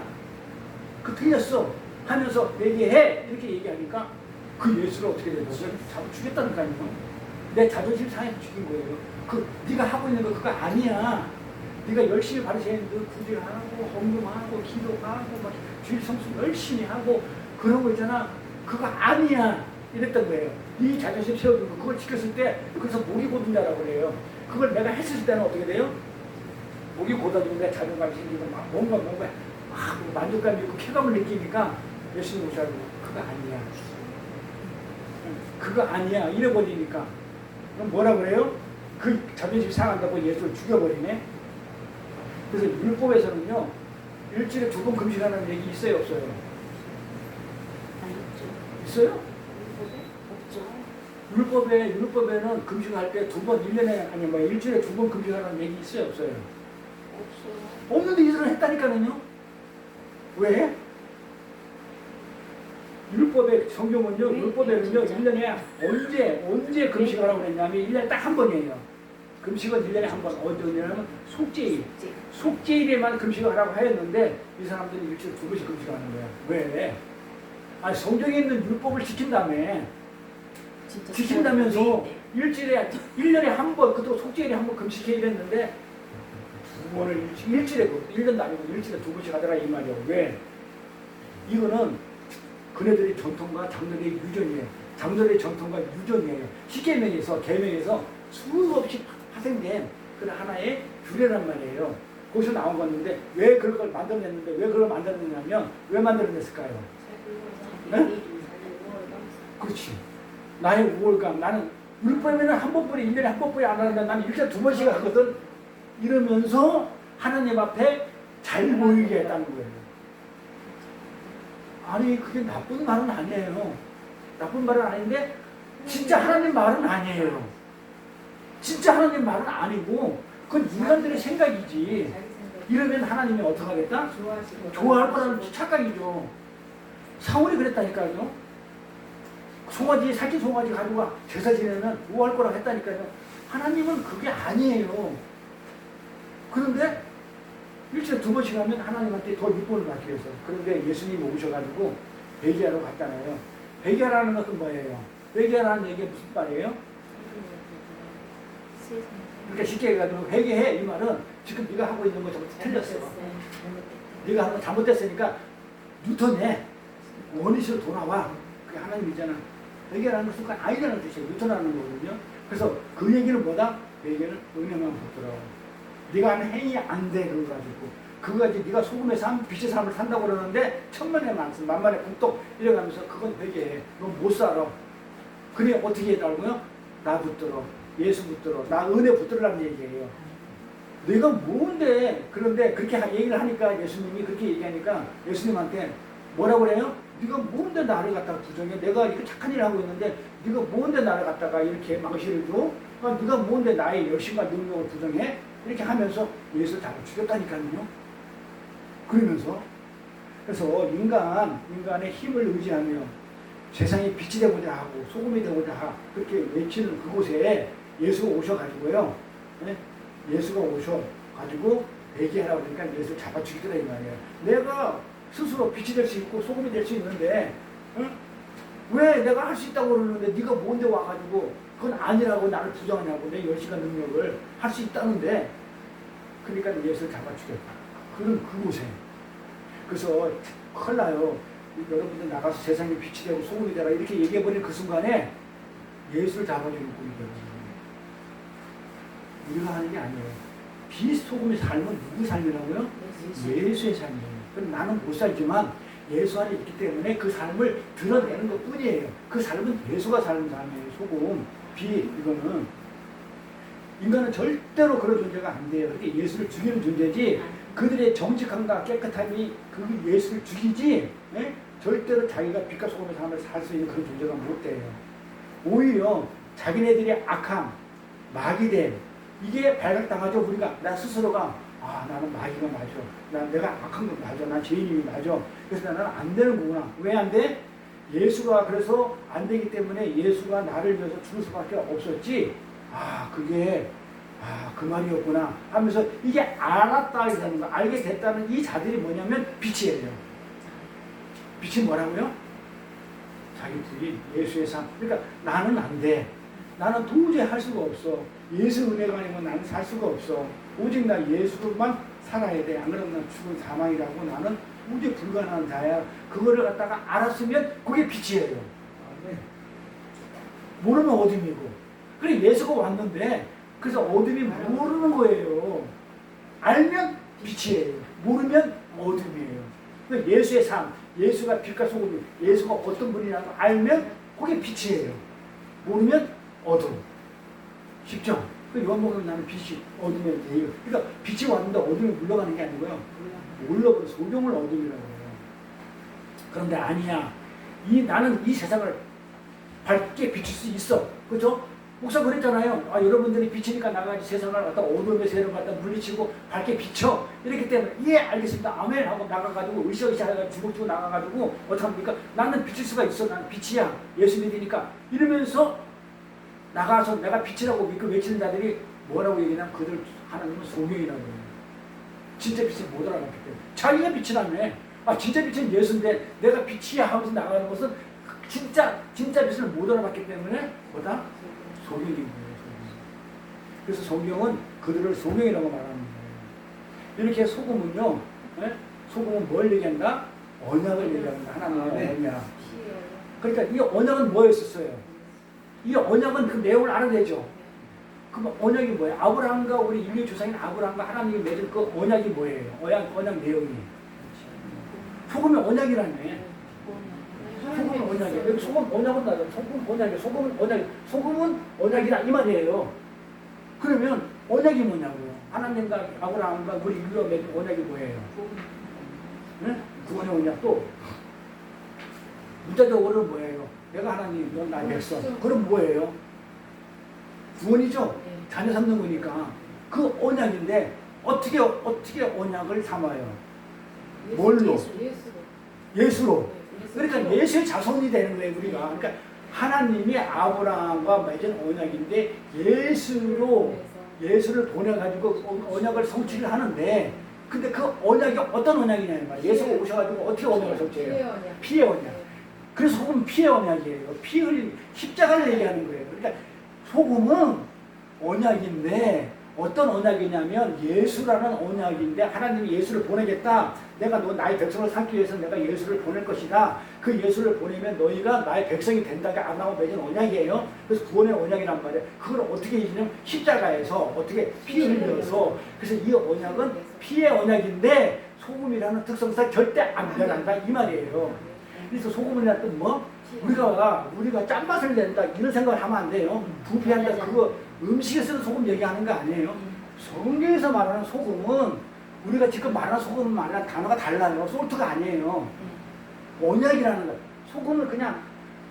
그 틀렸어 하면서 얘기해 이렇게 얘기하니까 그 예수를 어떻게 되겠어요? 잡아 죽였다니까요. 내 자존심 상해서 죽인 거예요. 그 네가 하고 있는 거 그거 아니야. 네가 열심히 바리새인들 구제하고 헌금하고 기도하고 막 주일 성수 열심히 하고 그런 거 있잖아. 그거 아니야. 이랬던 거예요. 네 자존심 세워준 거 그걸 지켰을 때 그래서 목이 고든다라고 그래요. 그걸 내가 했을 때는 어떻게 돼요? 목이 고다지고 내 자존감이 생기고 막 뭔가 만족감이 있고 쾌감을 느끼니까 예수님 오셔가지고 그거 아니야. 그거 아니야. 이래버리니까 그럼 뭐라 그래요? 그 자존심 상한다고 예수를 죽여버리네. 그래서 율법에서는요 일주일에 2번 금식하는 얘기 있어요 없어요? 있어요? 율법에는 금식할 때 2번 1년에 아니 뭐 일주일에 2번 금식하는 얘기 있어요 없어요? 없는데 이들은 했다니까는요. 왜? 율법의 성경은요, 율법에는요, 1년에 언제 금식하라고 그랬냐면 1년에 딱 한 번이에요. 금식은 1년에 한 번. 언제냐면 속죄일. 속죄일에만 금식을 하라고 하였는데 이 사람들이 일주일에 2번씩 금식하는 거야. 왜? 아니 성경에 있는 율법을 지킨다면서 일주일에 1년에 한 번, 그것도 속죄일에 한 번 금식해야 됐는데 2번을 일주일에 1년도 아니고 일주일에 2번씩 하더라 이 말이에요. 왜? 이거는 그네들의 전통과 장로의 유전이에요. 장로의 전통과 유전이에요. 십계명에서 계명에서 수없이 파생된 그런 하나의 규례란 말이에요. 거기서 나온 건데 왜 그걸 만들어냈는데 왜 그걸 만들어냈냐면 왜 만들어냈을까요? 네? 그렇지. 나의 우월감. 나는 율법에는 한 번뿐이 1년에 한 번뿐이 안 하는데 나는 일주일에 2번씩 하거든. 이러면서 하나님 앞에 잘 보이게 했다는 거예요. 아니 그게 나쁜 말은 아니에요. 나쁜 말은 아닌데 진짜 하나님 말은 아니에요. 진짜 하나님 말은 아니고 그건 인간들의 생각이지. 이러면 하나님이 어떻게 하겠다? 좋아할 거라는 착각이죠. 사울이 그랬다니까요. 살찐 송아지 가지고 제사 지내면 좋아할 거라고 했다니까요. 하나님은 그게 아니에요. 그런데 일주일에 2번씩 하면 하나님한테 더 율법을 받기 위해서. 그런데 예수님이 오셔가지고 회개하러 갔잖아요. 회개하라는 것은 뭐예요? 회개하라는 얘기가 무슨 말이에요? 그러니까 쉽게 얘기하면 회개해 이 말은 지금 네가 하고 있는 거 전부 틀렸어. 네가 하는 거 잘못됐으니까 뉴턴의 원리식으로 돌아와. 그게 하나님이잖아. 회개라는 것은 아니라는 뜻이에요. 뉴턴하는 거거든요. 그래서 그 얘기는 뭐다? 회개는 은혜만 붙더라고. 네가 하는 행위 안 돼 그거 가지고 그거 가지고 네가 소금의 삶, 빛의 삶을 산다고 그러는데 천만에 만만에 굴뚝 이래가면서 그건 회개해. 너 못 살아. 그래 어떻게 해달라고요? 나 붙들어. 예수 붙들어. 나 은혜 붙들으라는 얘기예요. 내가 뭔데? 그런데 그렇게 얘기를 하니까 예수님이 그렇게 얘기하니까 예수님한테 뭐라고 그래요? 네가 뭔데 나를 갖다가 부정해? 내가 이렇게 착한 일을 하고 있는데 네가 뭔데 나를 갖다가 이렇게 망신을 줘? 네가 뭔데 나의 열심과 능력을 부정해? 이렇게 하면서 예수를 잡아 죽였다니까요. 그러면서 그래서 인간의 힘을 의지하며 세상에 빛이 되고자 하고 소금이 되고자 하고 그렇게 외치는 그곳에 예수가 오셔가지고요. 네? 예수가 오셔가지고 얘기하라고 그러니까 예수를 잡아 죽이더라 이 말이에요. 내가 스스로 빛이 될 수 있고 소금이 될 수 있는데 응? 왜 내가 할 수 있다고 그러는데 네가 뭔데 와가지고 그건 아니라고 나를 부정하냐고 내 열심과 능력을 할 수 있다는데 그러니까 예수를 잡아 죽였다. 그런 그곳에 그래서 큰일 나요. 여러분들 나가서 세상에 빛이 되고 소금이 되라 이렇게 얘기해버린 그 순간에 예수를 잡아주는 꼴이 되거든요. 우리가 하는 게 아니에요. 비소금의 삶은 누구 삶이라고요? 예수의 삶이에요. 그럼 나는 못 살지만 예수 안에 있기 때문에 그 삶을 드러내는 것 뿐이에요. 그 삶은 예수가 사는 삶이에요. 소금, 비 이거는 인간은 절대로 그런 존재가 안 돼요. 그렇게 예수를 죽이는 존재지 그들의 정직함과 깨끗함이 그 예수를 죽이지 예? 절대로 자기가 빛과 소금의 삶을 살 수 있는 그런 존재가 못 돼요. 오히려 자기네들의 악함, 마귀됨 이게 발각당하죠. 우리가 나 스스로가 나는 마귀가 맞아. 내가 악한 건 맞아. 난 죄인이 맞아. 그래서 나는 안 되는 거구나. 왜 안 돼? 예수가 그래서 안 되기 때문에 예수가 나를 위해서 죽을 수밖에 없었지. 그게 그 말이었구나 하면서 이게 알았다는 거, 알게 됐다는 이 자들이 뭐냐면 빛이에요. 빛이 뭐라고요? 자기들이 예수의 삶. 그러니까 나는 안 돼. 나는 도저히 할 수가 없어. 예수 은혜가 아니면 나는 살 수가 없어. 오직 나 예수만 살아야 돼. 안 그러면 난 죽은 사망이라고 나는 도저히 불가능한 자야. 그거를 갖다가 알았으면 그게 빛이에요. 네. 모르면 어둠이고. 그래 예수가 왔는데 그래서 어둠이 모르는 거예요. 알면 빛이에요. 모르면 어둠이에요. 예수의 삶, 예수가 빛과 소금이, 예수가 어떤 분이라는 걸 알면 그게 빛이에요. 모르면 어둠. 쉽죠? 요한복음 나는 빛이 어둠의 예요. 그러니까 빛이 왔는데 어둠이 물러가는 게 아니고요. 물러버려 소경을 어둠이라고 해요. 그런데 아니야. 나는 이 세상을 밝게 비출 수 있어. 그렇죠? 목사 그랬잖아요. 여러분들이 빛이니까 나가지 세상을 갖다 어둠의 세를 갖다 물리치고 밝게 비춰. 이렇기 때문에 예 알겠습니다. 아멘 하고 나가가지고 으쌰으쌰 해가지고 주먹주고 나가가지고 어떡합니까? 나는 비칠 수가 있어. 나는 빛이야. 예수 믿으니까. 이러면서 나가서 내가 빛이라고 믿고 외치는 자들이 뭐라고 얘기하냐면 그들 하나님은 소경이라고 해요. 진짜 빛을 못 알아봤기 때문에. 자기가 빛이라며. 진짜 빛은 예수인데 내가 빛이야 하면서 나가는 것은 진짜 빛을 못 알아봤기 때문에 뭐다? 소경인 거예요. 그래서 소경은 그들을 소경이라고 말하는 거예요. 이렇게 소금은요. 소금은 뭘 얘기한다? 언약을 얘기합니다. 하나님의 언약. 그러니까 이 언약은 뭐였었어요? 이 언약은 그 내용을 알아야 되죠. 그럼 언약이 뭐예요? 아브라함과 우리 인류의 조상인 아브라함과 하나님이 맺은 그 언약이 뭐예요? 언약 내용이. 소금이 언약이라며. 소금은 언약이에요. 여기 소금 언약은 나죠. 소금 언약이에요. 소금은 언약이다 이 말이에요. 그러면 언약이 뭐냐고요? 하나님과 아브라함과 우리 인류가 맺은 언약이 뭐예요? 네? 구원의 언약 또 문자적으로는 뭐예요? 내가 하나님, 넌 나의 백성. 그럼 뭐예요? 구원이죠. 자녀 삼는 거니까 그 언약인데 어떻게 언약을 삼아요? 뭘로? 예수로. 그러니까 예수의 자손이 되는 거예요, 우리가. 그러니까 하나님이 아브라함과 맺은 언약인데 예수를 보내가지고 언약을 성취를 하는데 근데 그 언약이 어떤 언약이냐는 말이에요. 예수가 오셔가지고 어떻게 언약을 성취해요? 피의 언약. 그래서 소금은 피의 언약이에요. 피 흘린 십자가를 얘기하는 거예요. 그러니까 소금은 언약인데 어떤 언약이냐면 예수라는 언약인데 하나님이 예수를 보내겠다. 내가 너 나의 백성을 삼기 위해서 내가 예수를 보낼 것이다. 그 예수를 보내면 너희가 나의 백성이 된다고 아브라함과 맺은 언약이에요. 그래서 구원의 언약이란 말이에요. 그걸 어떻게 해주냐면 십자가에서 어떻게 피 흘려서 그래서 이 언약은 피의 언약인데 소금이라는 특성상 절대 안 변한다 이 말이에요. 그래서 소금이라는 뜻 뭐? 우리가 짠맛을 낸다 이런 생각을 하면 안 돼요. 부패한다 그거 음식에 쓰는 소금 얘기하는 거 아니에요. 성경에서 말하는 소금은 우리가 지금 말하는 소금은 말하는 단어가 달라요. 솔트가 아니에요. 언약이라는 거. 소금을 그냥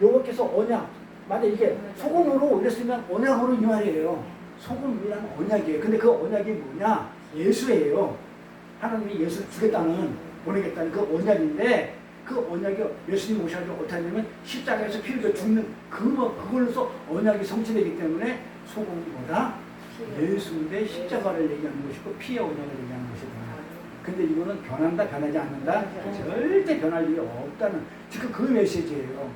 요거께서 언약, 만약 이게 소금으로 이랬으면 언약으로 이 말이에요. 소금이란 언약이에요. 근데 그 언약이 뭐냐? 예수예요. 하나님이 예수를 주겠다는, 보내겠다는 그 언약인데, 그 언약이 예수님 오셔가지고 어떻게 하냐면 십자가에서 피 흘려 죽는 그걸로서 언약이 성취되기 때문에 소금보다 예수인데 십자가를 얘기하는 것이고 피의 언약을 얘기하는 것이다. 근데 이거는 변한다, 변하지 않는다? 절대 변할 일이 없다는 지금 그 메시지예요.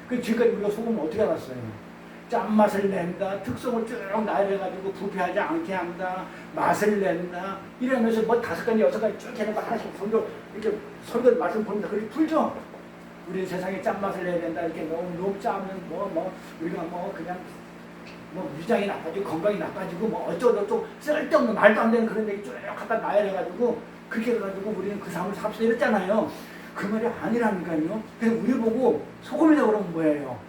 그 지금까지 우리가 소금을 어떻게 알았어요? 짠맛을 낸다, 특성을 쭉 나열해가지고 부패하지 않게 한다, 맛을 낸다, 이러면서 뭐 5가지, 6가지 쭉 해놓고 하나씩 설교, 이렇게 설교 말씀 보면서 그렇게 풀죠? 우리 세상에 짠맛을 내야 된다, 이렇게 너무 짜면 우리가 그냥 위장이 나빠지고 건강이 나빠지고 어쩌고저쩌고 쓸데없는 말도 안 되는 그런 얘기 쭉 갖다 나열해가지고 그렇게 해가지고 우리는 그 삶을 삽시다 이랬잖아요. 그 말이 아니라니까요. 그래서 우리 보고 소금이라고 그러면 뭐예요?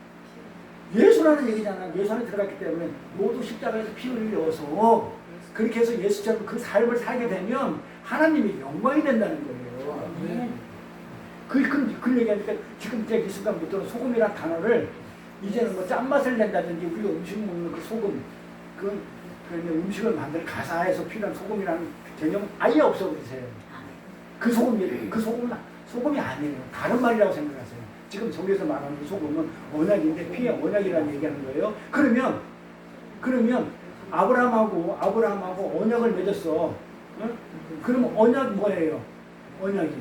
예수라는 얘기잖아요. 예수 안에 들어갔기 때문에 모두 십자가에서 피 흘려서 그렇게 해서 예수처럼 그 삶을 살게 되면 하나님이 영광이 된다는 거예요. 그 얘기하니까 지금 이제 이 순간부터는 소금이라는 단어를 이제는 짠맛을 낸다든지 우리가 음식 먹는 그 소금, 그 음식을 만드는 가사에서 필요한 소금이라는 개념 아예 없어버리세요. 그 소금이 아니에요. 다른 말이라고 생각하세요. 지금 저기서 말하는 그 소금은 언약인데 피의 언약이라는 얘기하는 거예요. 그러면 아브라함하고 언약을 맺었어. 응? 그러면 언약 뭐예요? 언약이.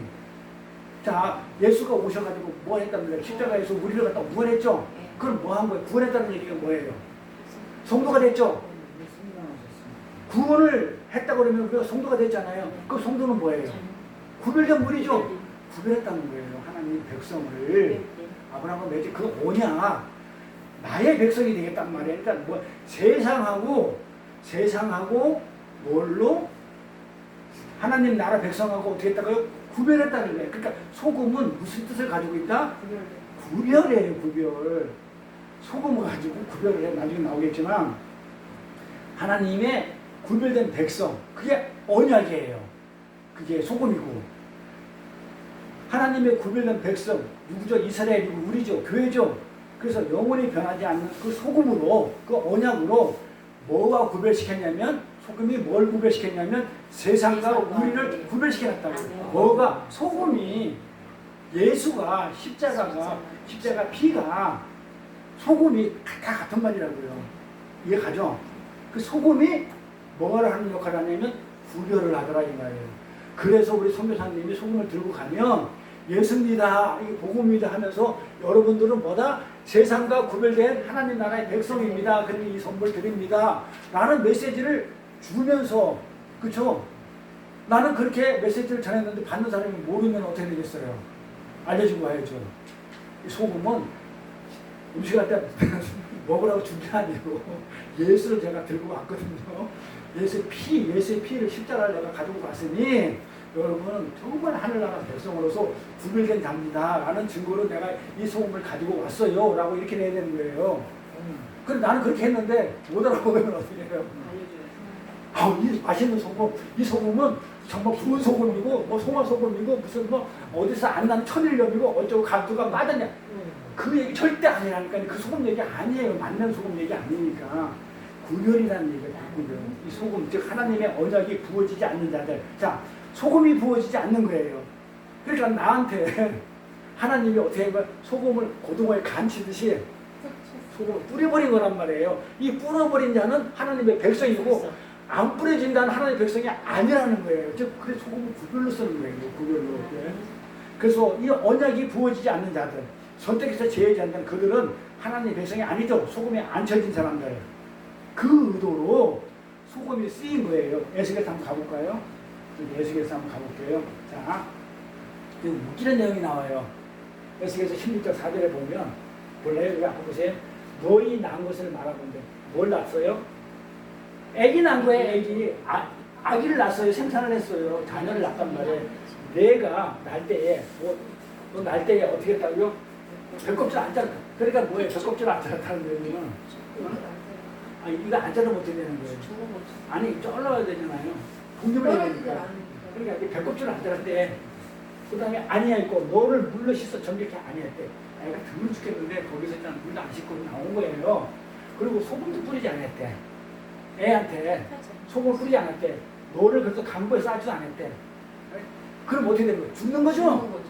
자, 예수가 오셔가지고 뭐 했단 말이에요? 십자가에서 우리를 갖다 구원했죠? 그럼 뭐 한 거예요? 구원했다는 얘기가 뭐예요? 성도가 됐죠? 구원을 했다 그러면 우리가 성도가 됐잖아요. 그 성도는 뭐예요? 구별된 무리죠? 구별했다는 거예요. 하나님 백성을. 아브라함과 맺은 그 언약, 나의 백성이 되겠단 말이에요. 그러니까 세상하고 뭘로? 하나님 나라 백성하고 어떻게 했다고요? 구별했다는 거예요. 그러니까 소금은 무슨 뜻을 가지고 있다? 구별이에요, 구별. 소금을 가지고 구별을 해. 나중에 나오겠지만 하나님의 구별된 백성, 그게 언약이에요. 그게 소금이고. 하나님의 구별된 백성, 누구죠? 이스라엘이고 우리죠. 교회죠. 그래서 영원히 변하지 않는 그 소금으로, 그 언약으로 뭐가 구별시켰냐면, 소금이 뭘 구별시켰냐면 세상과 우리를 구별시켜놨다고. 뭐가? 소금이, 예수가 십자가 피가 소금이 다 같은 말이라고요. 이해가죠? 그 소금이 뭐를 하는 역할을 하냐면 구별을 하더라 이 말이에요. 그래서 우리 선교사님이 소금을 들고 가면 예수입니다, 이게 복음이다 하면서 여러분들은 뭐다? 세상과 구별된 하나님 나라의 백성입니다. 그리고 이 선물 드립니다. 라는 메시지를 주면서, 그쵸? 나는 그렇게 메시지를 전했는데 받는 사람이 모르면 어떻게 되겠어요? 알려주고 와야죠. 이 소금은 음식할 때 먹으라고 준 게 아니고 예수를 제가 들고 왔거든요. 예수의 피를 십자가를 내가 가지고 왔으니 여러분은 정말 하늘나라 백성으로서 구별된 자입니다 라는 증거로 내가 이 소금을 가지고 왔어요 라고 이렇게 내야 되는 거예요. 그럼 나는 그렇게 했는데 못 알아보면 어떻게 해요? 이 맛있는 소금, 이 소금은 정말 부은 소금이고 송화 소금이고 무슨 어디서 안 나는 천일염이고 어쩌고 감두가 맞았냐, 그 얘기 절대 아니라니까. 그 소금 얘기 아니에요. 맞는 소금 얘기 아니니까. 구별이라는 얘기가 구별. 이 소금, 즉 하나님의 언약이 부어지지 않는 자들. 자, 소금이 부어지지 않는 거예요. 그러니까 나한테 하나님이 어떻게 하면 소금을 고등어에 간치듯이 소금을 뿌려버린 거란 말이에요. 이 뿌려버린 자는 하나님의 백성이고 안 뿌려진다는 하나님의 백성이 아니라는 거예요. 즉 그래서 소금을 구별로 쓰는 거예요. 구별로. 그래서 이 언약이 부어지지 않는 자들, 선택해서 제외한다는 그들은 하나님의 백성이 아니죠. 소금에 안 쳐진 사람들. 그 의도로 소금이 쓰인 거예요. 에스겔서 한번 가볼까요? 에스겔서 한번 가볼게요. 자, 웃기는 내용이 나와요. 에스겔서 16절 4절에 보면 몰라요? 여기 앞에 보세요. 너희 난 것을 말하건대. 뭘 낳았어요? 애기 난 거예요. 애기. 아기를 낳았어요. 생산을 했어요. 자녀를 낳았단 말이에요. 내가 날 때에 너 날 때에 어떻게 했다고요? 배꼽질 안 자랐다. 그러니까 뭐예요? 배꼽질 안 자랐다는 얘기는 이거 안 자르면 어떻게 되는 거예요? 아니 잘라야 되잖아요. 독립을 해야 되니까. 그러니까 배꼽질 안 자랐대. 그 다음에 아니야 있고 너를 물러 씻어 정결케 아니야 때. 애가 드물 죽겠는데 거기서 일단 물도 안 씻고 나온 거예요. 그리고 소금도 뿌리지 않았대. 애한테 소금 뿌리지 않았대. 너를 그래서 강보에 싸지도 않았대. 그럼 어떻게 되는 거야? 죽는 거죠? 죽는 거죠.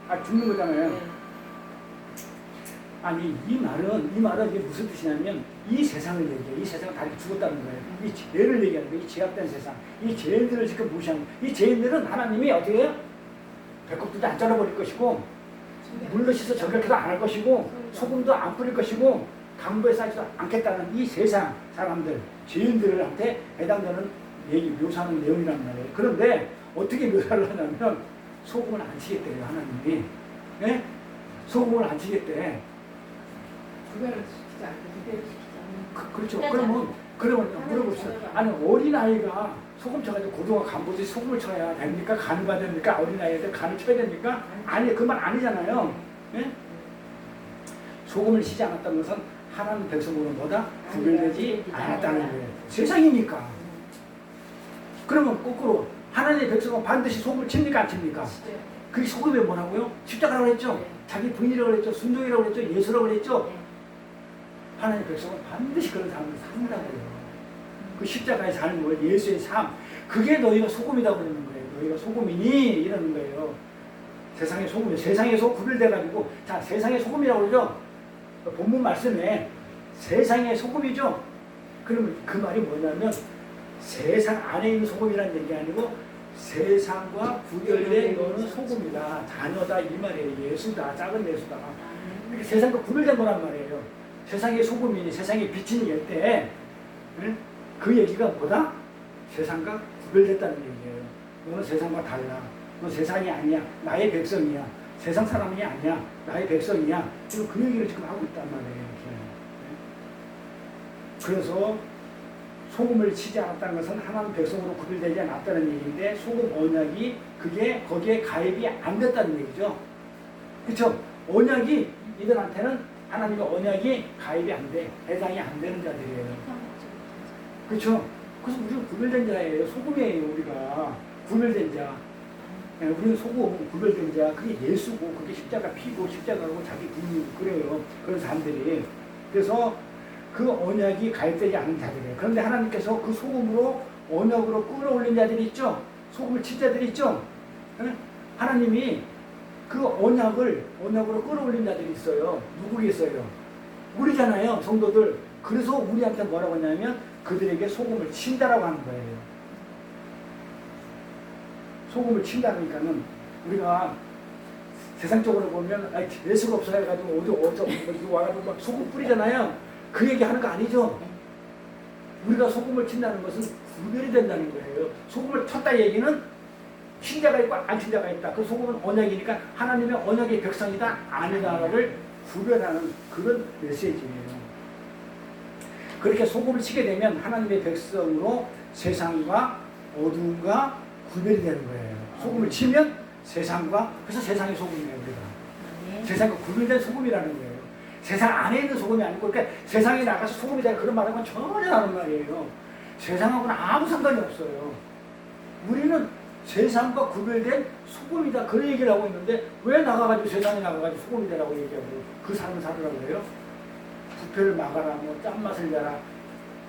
아, 죽는 거잖아요. 네. 아니, 이 말은 이게 무슨 뜻이냐면, 이 세상을 얘기해. 이 세상은 다 죽었다는 거예요. 이 죄를 얘기하는 거예요. 이 죄악된 세상. 이 죄인들을 지금 무시하는 거예요. 이 죄인들은 하나님이 어떻게 해요? 배꼽도 안 잘라버릴 것이고, 물로 씻어 정결케도 안 할 것이고, 소금도 안 뿌릴 것이고, 강보에 싸지도 않겠다는 이 세상 사람들, 죄인들한테 해당되는 얘기, 묘사하는 내용이란 말이에요. 그런데 어떻게 묘사를 하냐면, 소금을 안 치겠대요, 하나님이. 예? 소금을 안 치겠대. 구별을 시키지 않고 구별을 시키지 않는. 그렇죠. 그러면 물어봅시다. 아니, 어린아이가 소금 쳐가지고 고등어 간보지 소금을 쳐야 됩니까? 간을 봐야 됩니까? 어린아이한테 간을 쳐야 됩니까? 아니, 그 말 아니잖아요. 예? 소금을 치지 않았다는 것은 하나님 백성으로 뭐다? 구별되지 않았다는 거예요. 세상이니까. 그러면 거꾸로 하나님의 백성은 반드시 소금을 칩니까? 안 칩니까? 그게 소금이 뭐라고요? 십자가라고 했죠? 네. 자기 부인이라고 그랬죠? 순종이라고 그랬죠? 예수라고 그랬죠? 네. 하나님의 백성은 반드시 그런 삶을 산다고 해요. 그 십자가의 삶을, 예수의 삶, 그게 너희가 소금이라고 그러는 거예요. 너희가 소금이니? 이러는 거예요. 세상의 소금이에요. 세상에서 구별돼가지고, 자, 세상의 소금이라고 그러죠? 본문 말씀에 세상의 소금이죠? 그러면 그 말이 뭐냐면, 세상 안에 있는 소금이라는 얘기 아니고, 세상과 구별된 너는 소금이다, 자녀다, 이 말이에요. 예수다, 작은 예수다. 이렇게 세상과 구별된 거란 말이에요. 세상의 소금이니, 세상의 빛이니 할 때, 그 얘기가 뭐다? 세상과 구별됐다는 얘기예요. 너는 세상과 달라. 너 세상이 아니야. 나의 백성이야. 세상 사람이 아니야. 나의 백성이야. 지금 그 얘기를 지금 하고 있단 말이에요. 이렇게. 그래서 소금을 치지 않았다는 것은 하나님 백성으로 구별되지 않았다는 얘기인데, 소금 언약이 그게 거기에 가입이 안 됐다는 얘기죠. 그렇죠? 언약이 이들한테는 하나님의 언약이 가입이 안 돼. 해당이 안 되는 자들이에요. 그렇죠? 그래서 우리는 구별된 자예요. 소금이에요. 우리가 구별된 자. 우리는 소금, 구별된 자. 그게 예수고, 그게 십자가 피고, 십자가고 자기 군이고 그래요. 그런 사람들이. 그래서 그 언약이 가입되지 않은 자들이에요. 그런데 하나님께서 그 소금으로 언약으로 끌어올린 자들이 있죠. 소금을 친 자들이 있죠. 하나님이 그 언약으로 끌어올린 자들이 있어요. 누구겠어요? 우리잖아요, 성도들. 그래서 우리한테 뭐라고 하냐면 그들에게 소금을 친다라고 하는 거예요. 소금을 친다니까는 우리가 세상적으로 보면 예수가 없어 해가지고 어디 와가지고 막 소금 뿌리잖아요. 그 얘기 하는 거 아니죠? 우리가 소금을 친다는 것은 구별이 된다는 거예요. 소금을 쳤다 얘기는 신자가 있고 안 신자가 있다. 그 소금은 언약이니까 하나님의 언약의 백성이다, 아니다를 구별하는 그런 메시지예요. 그렇게 소금을 치게 되면 하나님의 백성으로 세상과 어둠과 구별이 되는 거예요. 소금을 치면 세상과, 그래서 세상의 소금이에요, 우리가. 세상과 구별된 소금이라는 거예요. 세상 안에 있는 소금이 아니고, 그러니까 세상에 나가서 소금이 되는 그런 말하면 전혀 다른 말이에요. 세상하고는 아무 상관이 없어요. 우리는 세상과 구별된 소금이다, 그런 얘기를 하고 있는데, 왜 나가가지고 세상에 나가가지고 소금이 되라고 얘기하고 그 삶을 살으라고 해요? 부패를 막아라, 뭐 짠맛을 내라.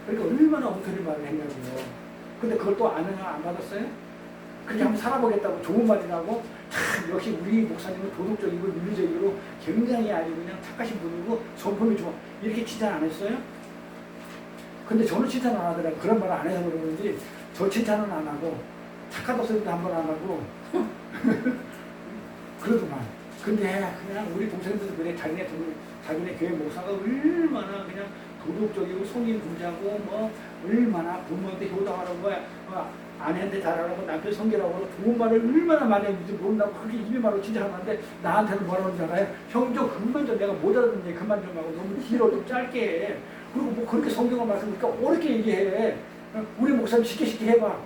그러니까 얼마나 엉터리 말을 했냐고요. 근데 그걸 또 아느냐, 안 받았어요? 그렇게 한번 살아보겠다고 좋은 말이라고, 참 역시 우리 목사님은 도덕적이고 윤리적이고 굉장히 아주 그냥 착하신 분이고 성품이 좋아, 이렇게 칭찬 안 했어요? 근데 저는 칭찬 안 하더라고요. 그런 말 안 해서 그러는지 저 칭찬은 안 하고 착하다 소리도 한 번 안 하고 그러더만. 근데 그냥 우리 동생들도 그래. 자기네 교회 목사가 얼마나 그냥 도덕적이고 성인 부자고 뭐 얼마나 부모한테 효도하는 거야, 아내한테 잘하라고 남편 성결하고 좋은 말을 얼마나 많이 했는지 모른다고 그렇게 입이 말로 칭찬하는데, 나한테는 뭐라고 그러잖아요. 형 좀 그만 좀, 내가 못 알아듣는데 그만 좀 하고 너무 길어, 좀 짧게 해. 그리고 뭐 그렇게 성경을 말씀하니까 어렵게 얘기해. 우리 목사님 쉽게 해봐.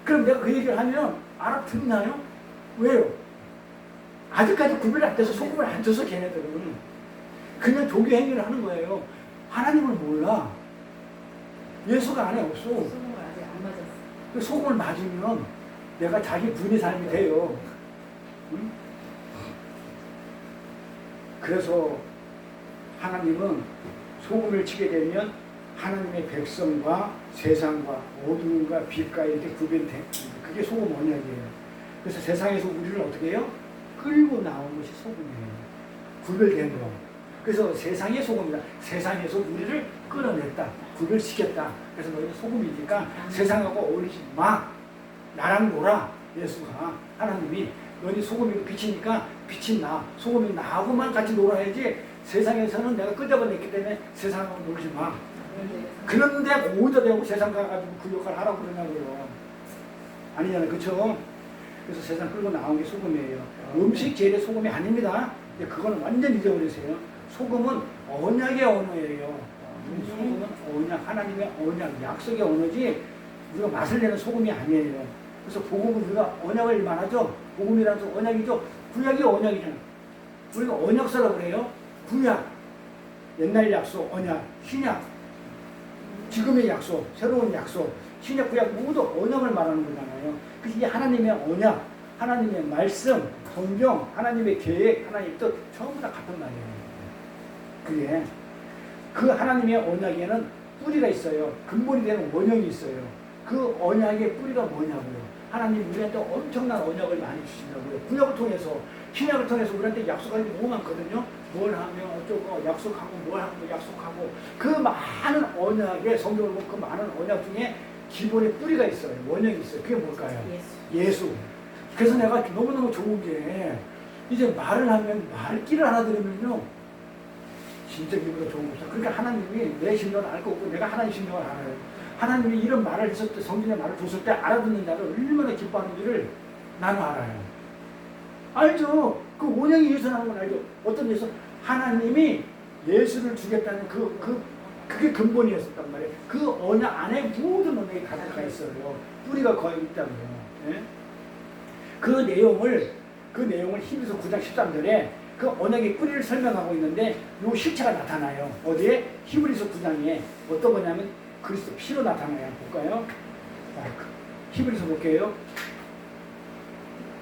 그럼 내가 그 얘기를 하면 알아듣나요? 왜요? 아직까지 구별이 안 돼서 소금을 안 쳐서 걔네들은 그냥 조교 행위를 하는 거예요. 하나님을 몰라. 예수가 안에 없어. 소금을 아직 안 맞았어. 소금을 맞으면 내가 자기 부인의 삶이 돼요. 응? 그래서 하나님은 소금을 치게 되면 하나님의 백성과 세상과 어둠과 빛과 이렇게 구별된 그게 소금 언약이에요. 그래서 세상에서 우리를 어떻게 해요? 끌고 나온 것이 소금이에요. 구별된 거. 그래서 세상의 소금이다. 세상에서 우리를 끌어냈다. 구별시켰다. 그래서 너희는 소금이니까 세상하고 어울리지 마. 나랑 놀아. 예수가 하나님이 너희 소금이고 빛이니까 빛이 나. 소금이 나하고만 같이 놀아야지 세상에서는 내가 끄집어냈기 때문에 세상하고 놀지 마. 그런데 오히려 되고 세상 가가지고 그 역할을 하라고 그러냐고요. 아니잖아요. 그렇죠? 그래서 세상 끌고 나온 게 소금이에요. 음식 재래 소금이 아닙니다. 그거는 완전 잊어버리세요. 소금은 언약의 언어예요. 소금은 언약, 하나님의 언약, 약속의 언어지 우리가 맛을 내는 소금이 아니에요. 그래서 복음은 우리가 언약을 말하죠. 복음이라는 것은 언약이죠. 구약이 언약이잖아요. 우리가 언약서라고 그래요. 구약, 옛날 약속, 언약, 신약, 지금의 약속, 새로운 약속, 신약, 구약 모두 언약을 말하는 거잖아요. 그래서 이게 하나님의 언약, 하나님의 말씀, 성경, 하나님의 계획, 하나님의 뜻 전부 다 같은 말이에요. 그게 그 하나님의 언약에는 뿌리가 있어요. 근본이 되는 원형이 있어요. 그 언약의 뿌리가 뭐냐고요. 하나님 우리한테 엄청난 언약을 많이 주신다고요. 구약을 통해서, 신약을 통해서 우리한테 약속할 게 너무 많거든요. 뭘 하면 어쩌고 약속하고 뭘 하면 약속하고 그 많은 언약에 성경을 보면 그 많은 언약 중에 기본의 뿌리가 있어요. 원형이 있어요. 그게 뭘까요? 예수. 그래서 내가 너무너무 좋은 게 이제 말을 하면 말귀를 알아들으면요 진짜 기분이 좋은 거 없어. 그러니까 하나님이 내 심령을 알 거고 내가 하나님 심령을 알아요. 하나님이 이런 말을 했을 때 성경의 말을 줬을 때 알아듣는 자를 얼마나 기뻐하는지를 나는 알아요. 알죠? 그 원형이 예수 나오는 건 알죠? 어떤 예수? 하나님이 예수를 주겠다는 그게 근본이었단 말이에요. 그 언약 안에 모든 언약이 다 들어가 있어요. 뿌리가 거의 있다고요. 예? 그 내용을 히브리서 9장 13절에 그 언약의 뿌리를 설명하고 있는데 요 실체가 나타나요. 어디에? 히브리서 9장에 어떤 거냐면 그리스도 피로 나타나요. 볼까요? 자, 히브리서 볼게요.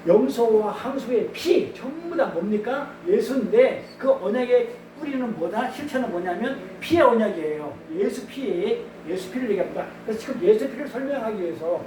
염소와 항소의 피 전부 다 뭡니까? 예수인데 그 언약의 뿌리는 뭐다? 실체는 뭐냐면 피의 언약이에요. 예수 피를 얘기합니다. 그래서 지금 예수 피를 설명하기 위해서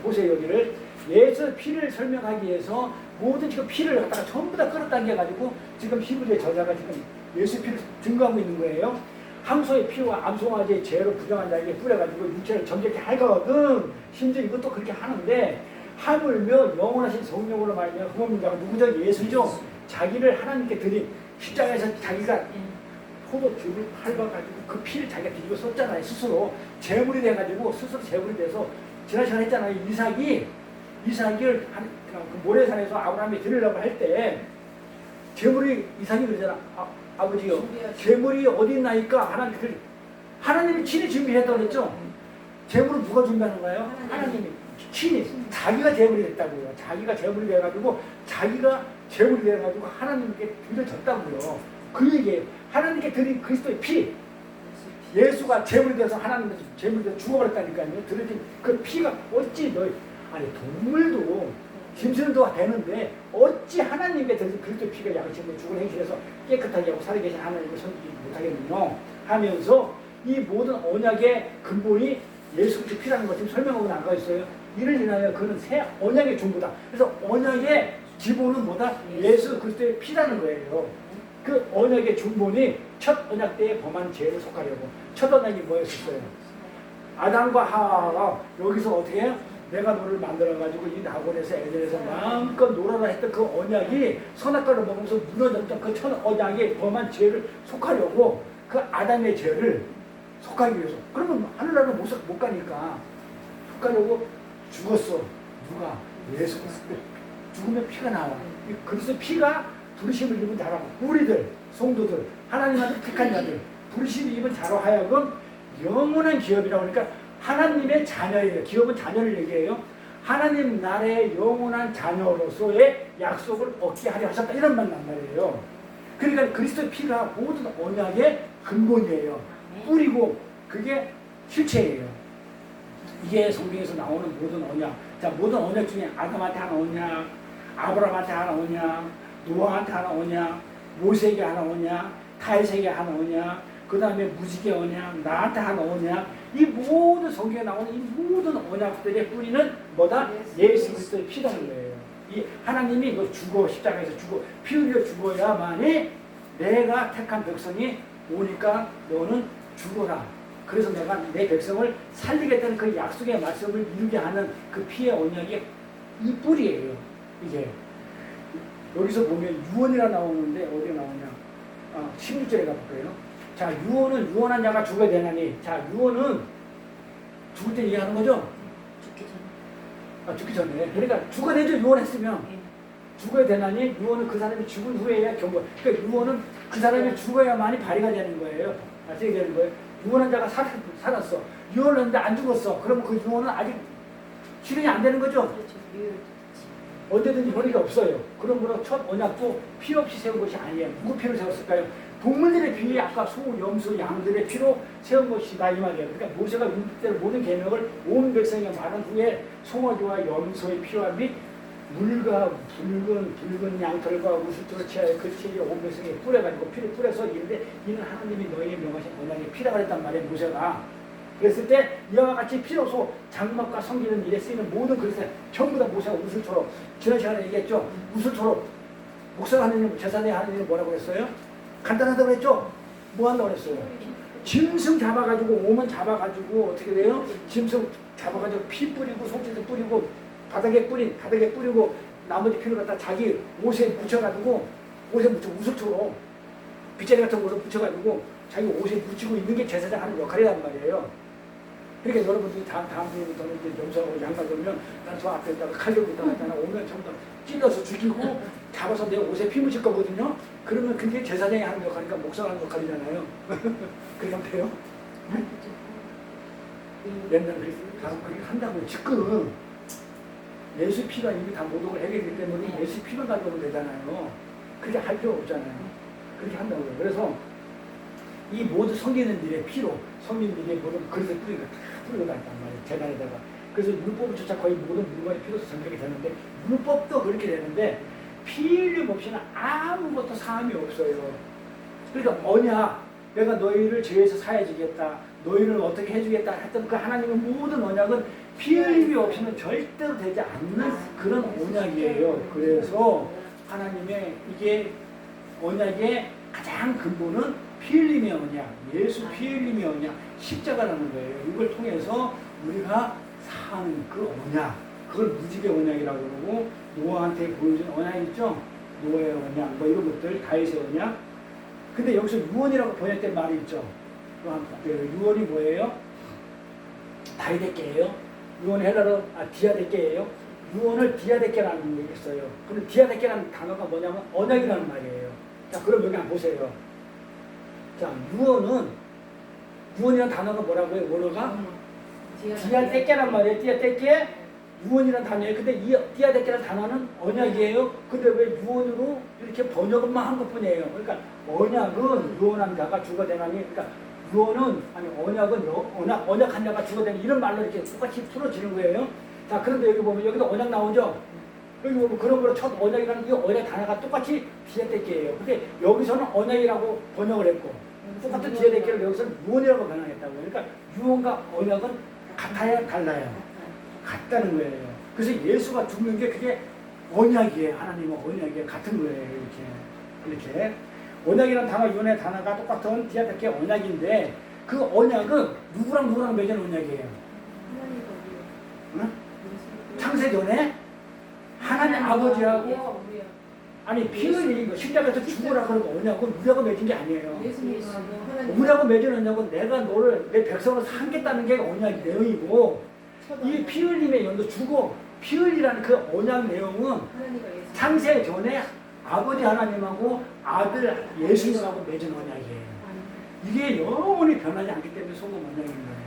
보세요. 여기를 예수 피를 설명하기 위해서 모든 지금 피를 갖다가 전부 다 끌어당겨 가지고 지금 히브리의 저자가 지금 예수 피를 증거하고 있는 거예요. 항소의 피와 암송아지의 죄로 부정한 자에게 뿌려가지고 육체를 정결케 할 거거든. 심지어 이것도 그렇게 하는데 하물며 영원하신 성령으로 말하며 흠없는 자가 누구죠? 예수죠. 자기를 하나님께 드린 십자가에서 자기가 포도주를 밟아가지고 그 피를 자기가 뒤집어 썼잖아요. 스스로 제물이 돼가지고 스스로 제물이 돼서 지난 시간에 했잖아요. 이삭을 그 모래산에서 아브라함이 드리려고 할 때 제물이 이삭이 그러잖아. 아버지요. 제물이 어디 있나이까? 하나님이 친히 준비했다고 그랬죠. 제물은 누가 준비하는 거예요? 하나님이 친히 자기가 제물이 됐다고요. 자기가 제물이 돼가지고 하나님께 드려졌다고요. 그 얘기예요. 하나님께 드린 그리스도의 피. 예수가 제물이 돼서 하나님께 제물이 돼서 죽어버렸다니까요. 드려진 그 피가 어찌 동물도 짐승도 되는데 어찌 하나님께 드린 그리스도의 피가 양심으로 죽은 행실에서 깨끗하게 하고 살아계신 하나님을 섬기지 못하겠느냐 하면서 이 모든 언약의 근본이 예수 그리스도의 피라는 것 지금 설명하고 나가 있어요. 이를 인하여 그는 새 언약의 전부다. 그래서 언약의 기본은 뭐다? 예수 그리스도의 피라는 거예요. 그 언약의 중본이 첫 언약 때에 범한 죄를 속하려고. 첫 언약이 뭐였었어요? 아담과 하와가 여기서 어떻게 해요? 내가 너를 만들어가지고 이 낙원에서 에덴에서 마음껏 놀아라 했던 그 언약이 선악과를 먹으면서 무너졌던 그 첫 언약에 범한 죄를 속하려고 그 아담의 죄를 속하기 위해서. 그러면 하늘나라로 못 가니까 속하려고 죽었어. 누가? 예수 그리스도. 죽으면 피가 나와. 그리스도 피가 부르심을 입은 자라고. 우리들, 성도들, 하나님한테 택한 자들, 부르심을 입은 자로 하여금 영원한 기업이라고 하니까 하나님의 자녀예요. 기업은 자녀를 얘기해요. 하나님 나라의 영원한 자녀로서의 약속을 얻게 하려 하셨다. 이런 말이에요. 그러니까 그리스도의 피가 모든 언약의 근본이에요. 뿌리고 그게 실체예요. 이게 성경에서 나오는 모든 언약. 자, 모든 언약 중에 아담한테 하나 언약, 아브라함한테 하나 언약, 노아한테 하나 언약, 모세에게 하나 오냐, 다윗에게 하나 오냐, 그 다음에 무지개 언약, 나한테 하나 언약, 이 모든 성경에 나오는 이 모든 언약들의 뿌리는 뭐다? 예수 그리스도의 피라는 거예요. 이 하나님이 너 죽어, 십자가에서 죽어, 피 흘려 죽어야만이 내가 택한 백성이 오니까 너는 죽어라. 그래서 내가 내 백성을 살리겠다는 그 약속의 말씀을 이루게 하는 그 피의 언약이 이 뿌리예요. 이게 여기서 보면 유언이라 나오는데 어디에 나오냐? 16절에 가볼까요? 자, 유언은 유언한 자가 죽어야 되나니. 자, 유언은 죽을 때 얘기하는 거죠? 죽기 전에. 죽기 전에. 그러니까 죽어야 되죠. 유언했으면. 예. 죽어야 되나니 유언은 그 사람이 죽은 후에야 경고. 그러니까 유언은 그 사람이 죽어야만이 발휘가 되는 거예요. 어떻게 되는 거예요? 유언한 자가 살았어. 유언을 했는데 안 죽었어. 그러면 그 유언은 아직 실현이 안 되는 거죠? 그렇죠. 유효. 언제든지 권리가 없어요. 그러므로 첫 언약도 피 없이 세운 것이 아니에요. 누구 피로 세웠을까요? 동물들의 피에 아까 소, 염소, 양들의 피로 세운 것이다 이 말이에요. 그러니까 모세가 율법대로 모든 계명을 온 백성에게 말한 후에 소고기와 염소의 피와 및 물과 붉은 양털과 우슬토를 취하여 그 피를 온 백성에게 뿌려가지고 피를 뿌려서 이르되 이는 하나님이 너희에게 명하신 언약의 피라 그랬단 말이에요. 모세가. 그랬을 때 이와 같이 피로소 장막과 섬기는 일에 쓰이는 모든 그릇에 전부 다 모세가 우슬초로 지난 시간에 얘기했죠. 우슬초로 목사가 하느님 제사장이 하는 일은 뭐라고 그랬어요? 간단하다고 그랬죠? 뭐 한다고 그랬어요? 짐승 잡아가지고 오면 잡아가지고 어떻게 돼요? 짐승 잡아가지고 피 뿌리고 손짓도 뿌리고 바닥에 뿌리고 나머지 피를 갖다 자기 옷에 묻혀가지고 옷에 묻혀 우슬초로 빗자루 같은 걸로 묻혀가지고 자기 옷에 묻히고 있는 게 제사장 하는 역할이란 말이에요. 그러니까 여러분들이 다음 주부터는 이제 염소하고 양가 들면 난 저 앞에다가 칼 들고 있다가 오면 전부 다 찔러서 죽이고 잡아서 내 옷에 피 묻힐 거거든요. 그러면 그게 제사장이 하는 역할이니까 목사가 하는 역할이잖아요. 그렇게 하면 돼요? 옛날에 그렇게 한다고요. 지금 예수 피가 이미 다 모독을 해결되기 때문에 예수 피만 가져오면 되잖아요. 그렇게 할 필요 없잖아요. 그렇게 한다고요. 그래서 이 모두 섬기는 일의 피로 섬기는 일의 모든 그릇에 뿌리고 다녔단 말이에요. 재단에다가. 그래서 율법을 쫓아 거의 모든 물건의 피로서 전격이 되는데 율법도 그렇게 되는데 피 흘림 없이는 아무것도 사함이 없어요. 그러니까 언약, 내가 너희를 죄에서 사해주겠다, 너희를 어떻게 해주겠다 했던 그 하나님의 모든 언약은 피 흘림이 없이는 절대로 되지 않는 그런 언약이에요. 그래서 하나님의 이게 언약의 가장 근본은 피 흘림의 언약, 예수 피 흘림의 언약, 십자가라는 거예요. 이걸 통해서 우리가 사는 그 언약, 그걸 무지개 언약이라고 그러고 노아한테 보여준 언약 있죠? 노아의 언약, 뭐 이런 것들, 다윗의 언약. 근데 여기서 유언이라고 번역된 말이 있죠? 유언이 뭐예요? 다윗에게예요. 유언이 헤라로 디아데케예요. 유언을 디아데케라는 얘기 있어요. 근데 디아데케라는 단어가 뭐냐면 언약이라는 말이에요. 자, 그럼 여기 한번 보세요. 자, 유언이라는 단어가 뭐라고요? 원어가? 디아데케란 말이에요. 디아데케, 유언이라는 단어예요. 근데 이 디아데케라는 단어는 언약이에요. 근데 왜 유언으로 이렇게 번역만 한 것뿐이에요. 그러니까 언약은 유언한 자가 죽어되나니, 그러니까 유언은 아니 언약은 언약한 자가 죽어되니 이런 말로 이렇게 똑같이 풀어지는 거예요. 자, 그런데 여기 보면 여기도 언약 나오죠. 여기 보면 그런 거로 첫 언약이라는 이 언약 단어가 똑같이 디아데케예요. 근데 여기서는 언약이라고 번역을 했고 똑같은 디아데케를 여기서는 유언이라고 번역했다고. 그러니까 유언과 언약은 같아야 달라요. 같다는 거예요. 그래서 예수가 죽는 게 그게 언약이에요. 하나님은 언약이에요. 같은 거예요. 이렇게. 언약이라는 단어, 유언의 단어가 똑같은 디아데케 언약인데 그 언약은 누구랑 맺은 언약이에요? 응? 창세전에 하나님 아버지하고 아니 피 흘린 거 십자가에서 죽으라 그러고 언약은 우리하고 맺은 게 아니에요. 우리하고 맺은 언약은 내가 너를 내 백성으로 삼겠다는 게 언약 내용이고 이 피 흘림의 연도 죽어 피 흘리라는 그 언약 내용은 창세전에 아버지 하나님하고 아들 예수님하고 맺은 언약이에요. 이게 영원히 변하지 않기 때문에 소금 언약인 거예요.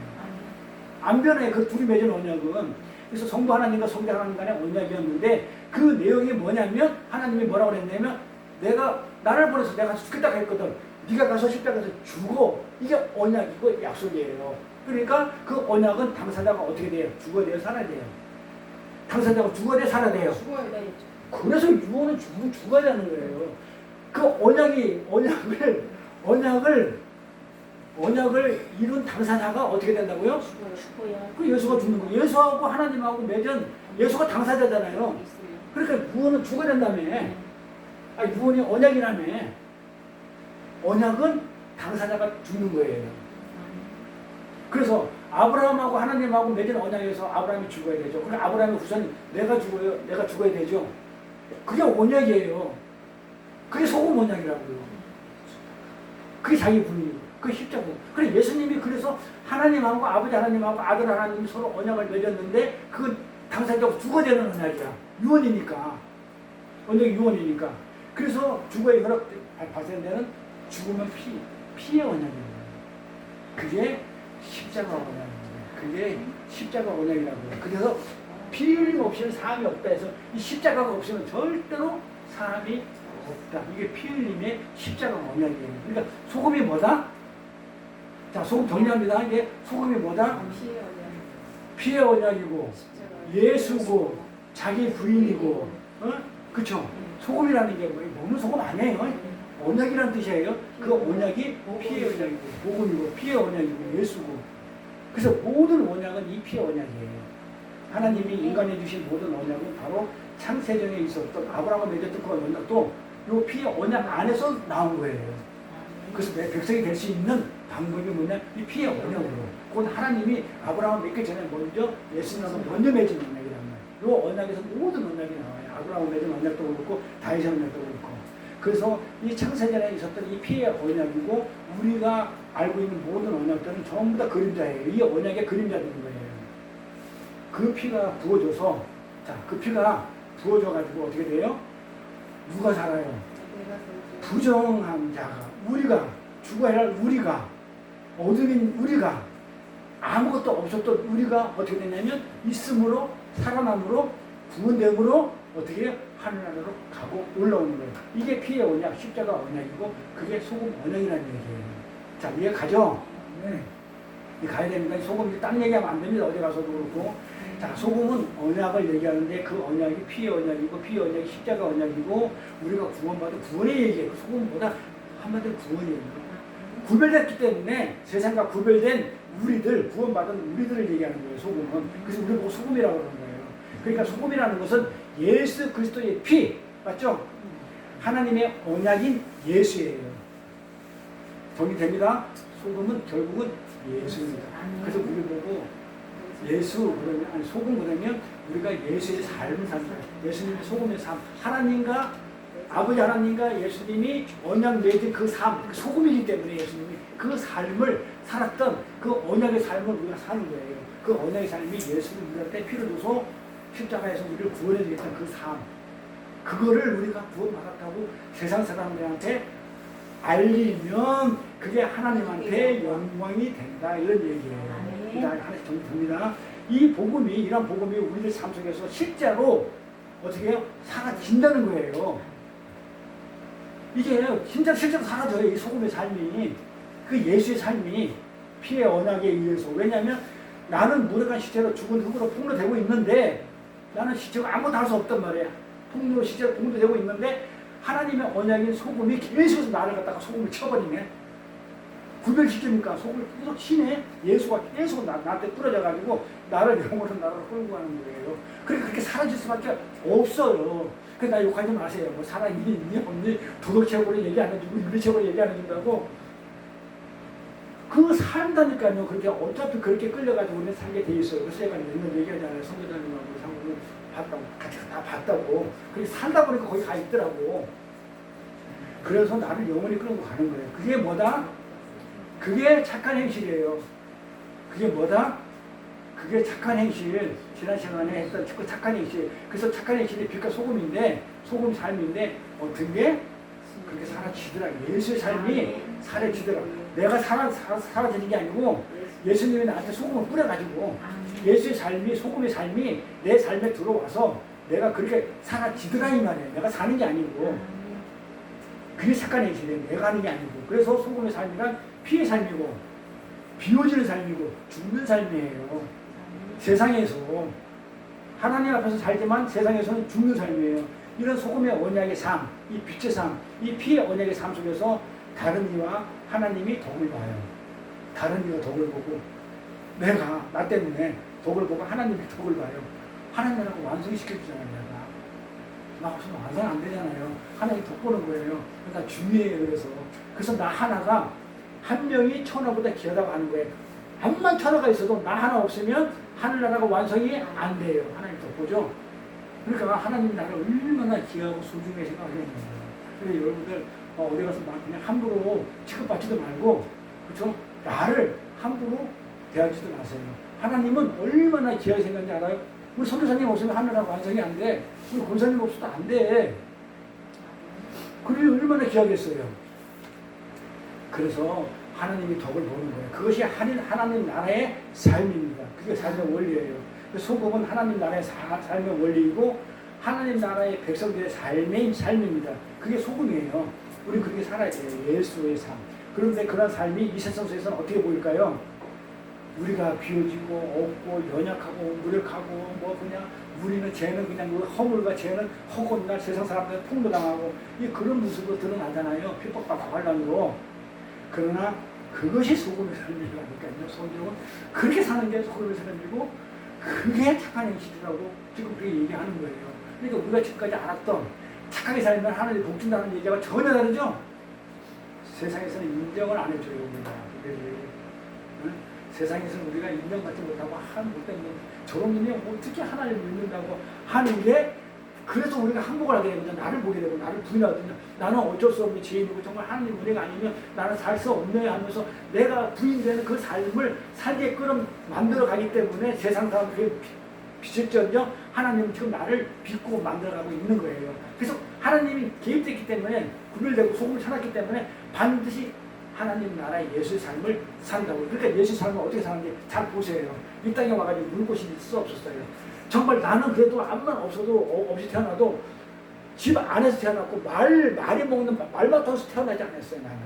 안 변해. 그 둘이 맺은 언약은. 그래서 성부 하나님과 성자 하나님 간의 언약이었는데 그 내용이 뭐냐면 하나님이 뭐라고 그랬냐면 내가 나를 보내서 내가 죽겠다고 했거든. 네가 가서 십자가에서 죽어. 이게 언약이고 약속이에요. 그러니까 그 언약은 당사자가 어떻게 돼요? 죽어야 돼요? 살아야 돼요? 당사자가 죽어야 돼요? 살아야 돼요? 죽어야 돼. 그래서 유언은 죽어야 되는 거예요. 그 언약을 이룬 당사자가 어떻게 된다고요? 죽어요. 그 예수가 죽는 거예요. 예수하고 하나님하고 맺은 예수가 당사자잖아요. 그러니까 구원은 죽어야 된다며. 아니, 구원이 언약이라며. 언약은 당사자가 죽는 거예요. 그래서 아브라함하고 하나님하고 맺은 언약에서 아브라함이 죽어야 되죠. 그러니까 아브라함의 후손이 내가 죽어야 되죠. 그게 언약이에요. 그게 소금 언약이라고요. 그게 자기 분이에요. 그게 십자고. 그래 예수님이 그래서 하나님하고 아버지 하나님하고 아들 하나님이 서로 언약을 맺었는데 그 당사자가 죽어야 되는 언약이야. 유언이니까. 언약이 유언이니까. 그래서 죽어야 발생되는 데는 죽으면 피의 언약이에요. 그게 십자가 언약입니다. 그게 십자가 언약이라고요. 그래서 피 흘림 없이는 사함이 없다 해서 이 십자가가 없으면 절대로 사함이 없다. 이게 피 흘림의 십자가 언약이에요. 그러니까 소금이 뭐다? 자, 소금 정리합니다. 이게 소금이 뭐다? 피의 언약이고 예수고 자기 부인이고, 그쵸? 소금이라는 게 먹는 소금 아니에요. 언약이라는 뜻이에요. 그 언약이 피의 언약이고 복음이고 피의 언약이고 예수고. 그래서 모든 언약은 이 피의 언약이에요. 하나님이 인간에 주신 모든 언약은 바로 창세전에 있었던 아브라함과 맺었던 그 언약도 이 피의 언약 안에서 나온 거예요. 그래서 내 백성이 될 수 있는 방법이 뭐냐? 이 피의 언약으로. 그건 하나님이 아브라함을 맺기 전에 먼저 예수님하고 먼저 맺은 언약이란 말이에요. 이 언약에서 모든 언약이 나와요. 아브라함을 맺은 언약도 그렇고 다윗의 언약도 그렇고. 그래서 이 창세전에 있었던 이 피의 언약이고 우리가 알고 있는 모든 언약들은 전부 다 그림자예요. 이 언약의 그림자들인 거예요. 그 피가 부어져서, 자, 그 피가 부어져가지고 어떻게 돼요? 누가 살아요? 부정한 자가, 우리가, 죽어야 할 우리가, 어둠인 우리가, 아무것도 없었던 우리가 어떻게 되냐면 있음으로, 살아남으로, 구원됨으로 어떻게 해요? 하늘나라로 가고 올라오는 거예요. 이게 피의 언약, 십자가 언약이고 그게 소금 언약이라는 얘기예요. 자, 이해 가죠? 네. 가야 됩니다. 소금 딴 얘기하면 안 됩니다. 어디 가서도 그렇고. 자, 소금은 언약을 얘기하는데 그 언약이 피의 언약이고 피의 언약이 십자가 언약이고 우리가 구원받은 구원의 얘기예요. 소금보다 한마디로 구원이에요. 구별됐기 때문에 세상과 구별된 우리들, 구원받은 우리들을 얘기하는 거예요. 소금은. 그래서 우리 보고 소금이라고 그러는 거예요. 그러니까 소금이라는 것은 예수 그리스도의 피, 맞죠? 하나님의 언약인 예수예요. 정리됩니다. 소금은 결국은 예수입니다. 그래서 우리 보고 예수 그러면, 아니 소금 그러면 우리가 예수의 삶을 산다. 예수님의 소금의 삶, 하나님과 아버지 하나님과 예수님이 언약 맺은 그 삶, 그 소금이기 때문에 예수님이 그 삶을 살았던 그 언약의 삶을 우리가 사는 거예요. 그 언약의 삶이 예수님 우리한테 피를 줘서 십자가에서 우리를 구원해 주겠다는 그 삶, 그거를 우리가 구원받았다고 세상 사람들한테 알리면 그게 하나님한테 영광이 된다, 이런 얘기예요. 일단 하나씩 정리됩니다. 이 복음이, 이런 복음이 우리들 삶 속에서 실제로 어떻게 해요? 사라진다는 거예요. 이게 진짜 실제로 사라져요. 이 소금의 삶이, 그 예수의 삶이 피의 언약에 의해서. 왜냐하면 나는 무력한 시체로 죽은 흙으로 폭로되고 있는데, 나는 시체가 아무것도 할 수 없단 말이야. 시체로 폭로되고 있는데 하나님의 언약인 소금이 계속해서 나를 갖다가 소금을 쳐버리네. 구별시키니까 소금을 계속 치네. 예수가 계속 나한테 뿌려져가지고 나를 영으로 나를 끌고 가는 거예요. 그러니까 그렇게 사라질 수밖에 없어요. 그래서 나 욕하지 마세요. 뭐 살아있니 없니 도덕책으로 얘기 안 해주고 윤리책으로 얘기 안 해준다고. 그거 산다니까요. 그렇게 어차피 그렇게 끌려가지고 우리는 살게 돼 있어요. 그래서 제가 옛날 얘기하잖아요. 선교사님하고 상무를 봤다고, 같이 다 봤다고. 그렇게 살다 보니까 거기 가 있더라고. 그래서 나를 영원히 끌고 가는 거예요. 그게 뭐다? 그게 착한 행실이에요. 그게 뭐다? 그게 착한 행실. 지난 시간에 했던 그 착한 행실. 그래서 착한 행실이 빛과 소금인데, 소금 삶인데 어떤 게 그렇게 사라지더라. 예수의 삶이 사라지더라. 내가 사라지는 게 아니고 예수님이 나한테 소금을 뿌려가지고 예수의 삶이, 소금의 삶이 내 삶에 들어와서 내가 그렇게 사라지더라 이 말이에요. 내가 사는 게 아니고. 그게 착한 행실이에요. 내가 하는 게 아니고. 그래서 소금의 삶이란 피의 삶이고 비워지는 삶이고 죽는 삶이에요. 세상에서 하나님 앞에서 살지만 세상에서는 죽는 삶이에요. 이런 소금의 언약의 삶, 이 빛의 삶, 이 피의 언약의 삶 속에서 다른 이와 하나님이 덕을 봐요. 다른 이가 덕을 보고 내가 나 때문에 덕을 보고 하나님이 덕을 봐요. 하나님 나라가 완성이 시켜주잖아요. 나 없으면 완성 안 되잖아요. 하나님 덕 보는 거예요. 그러니까 중요해요. 그래서 나 하나가 한 명이 천하보다 귀하다고 하는 거예요. 암만 천하가 있어도 나 하나 없으면 하늘나라가 완성이 안 돼요. 하나님 덕 보죠. 그러니까 하나님이 나를 얼마나 귀하고 소중하게 생각하는 거예요. 그래서 여러분들 어디 가서 막 그냥 함부로 취급받지도 말고, 그렇죠? 나를 함부로 대하지도 마세요. 하나님은 얼마나 귀하게 생각하는지 알아요? 우리 선교사님 없으면 하늘나라 완성이 안 돼. 우리 권사님 없어도 안 돼. 그게 얼마나 귀하겠어요. 그래서 하나님이 덕을 보는 거예요. 그것이 하나님 나라의 삶입니다. 그게 삶의 원리예요. 소금은 하나님 나라의 삶의 원리이고 하나님 나라의 백성들의 삶입니다. 그게 소금이에요. 우리 그렇게 살아야 돼요. 예수의 삶. 그런데 그런 삶이 이 세상 속에서는 어떻게 보일까요? 우리가 비워지고 없고 연약하고 무력하고 뭐 그냥 우리는 쟤는 그냥 허물과 쟤는 허건날 세상 사람들 풍부당하고 이 그런 모습으로 드러나잖아요. 핍박받고 환란으로. 그러나 그것이 소금의 삶이라니까요. 성경은 그렇게 사는 게 소금의 삶이고 그게 착한 행실이라고 지금 그렇게 얘기하는 거예요. 그러니까 우리가 지금까지 알았던 착하게 살면 하나님 복 준다는 얘기가 전혀 다르죠. 세상에서는 인정을 안 해줘요. 우리가. 응? 세상에서는 우리가 인정받지 못하고 못 때문에 저런 놈이 어떻게 하나님을 믿는다고 하는 게 그래서 우리가 항복을 하게 되거든요. 나를 보게 되고 나를 부인하거든요. 나는 어쩔 수 없는 죄인이고 정말 하나님 은혜가 아니면 나는 살 수 없네 하면서 내가 부인되는 그 삶을 살게끔 만들어가기 때문에 세상 사람들이 비칠지언정 하나님은 지금 나를 믿고 만들어가고 있는 거예요. 그래서 하나님이 개입됐기 때문에 구별되고 소금을 쳐놨기 때문에 반드시 하나님 나라의 예수의 삶을 산다고. 그러니까 예수의 삶을 어떻게 사는지 잘 보세요. 이 땅에 와가지고 물 곳이 있을 수 없었어요. 정말 나는 그래도 아무만 없이 태어나도 집 안에서 태어났고 말이 먹는 말마토에서 태어나지 않았어요. 나는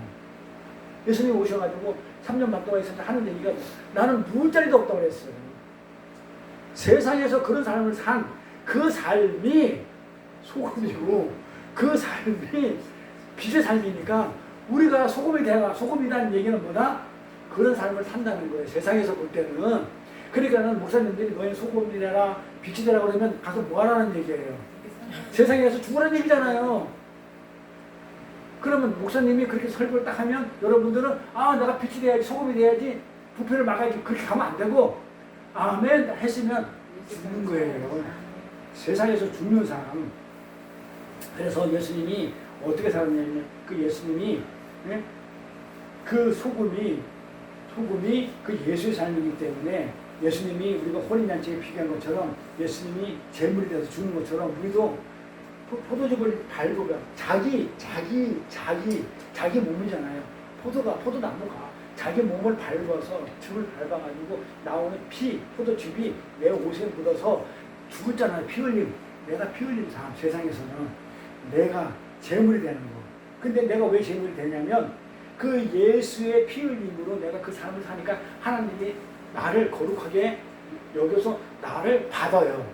예수님이 오셔가지고 3년 반 동안 있었는데 하는 얘기가 나는 누울 자리도 없다고 그랬어요. 세상에서 그런 삶을 산 그 삶이 소금이고 그 삶이 빛의 삶이니까 우리가 소금이라는 얘기는 뭐다? 그런 삶을 산다는 거예요. 세상에서 볼 때는. 그러니까는 목사님들이 너희 소금이 되라 빛이 되라 그러면 가서 뭐 하라는 얘기예요. 세상에서 죽으라는 얘기잖아요. 그러면 목사님이 그렇게 설교를 딱 하면 여러분들은 내가 빛이 돼야지 소금이 돼야지 부패를 막아야지 그렇게 가면 안 되고 아멘 했으면 죽는 거예요. 세상에서 죽는 사람. 그래서 예수님이 어떻게 살았냐면 그 예수님이 그 소금이 그 예수의 삶이기 때문에 예수님이 우리가 혼인잔치에 비교한 것처럼 예수님이 제물이 돼서 죽는 것처럼 우리도 포도즙을 밟으면 자기 몸이잖아요. 포도나무가 자기 몸을 밟아서 즙을 밟아가지고 나오는 포도즙이 내 옷에 묻어서 죽었잖아요. 피 흘림. 내가 피 흘린 사람 세상에서는 내가 제물이 되는 거. 근데 내가 왜 제물이 되냐면 그 예수의 피 흘림으로 내가 그 삶을 사니까 하나님이 나를 거룩하게 여겨서 나를 받아요.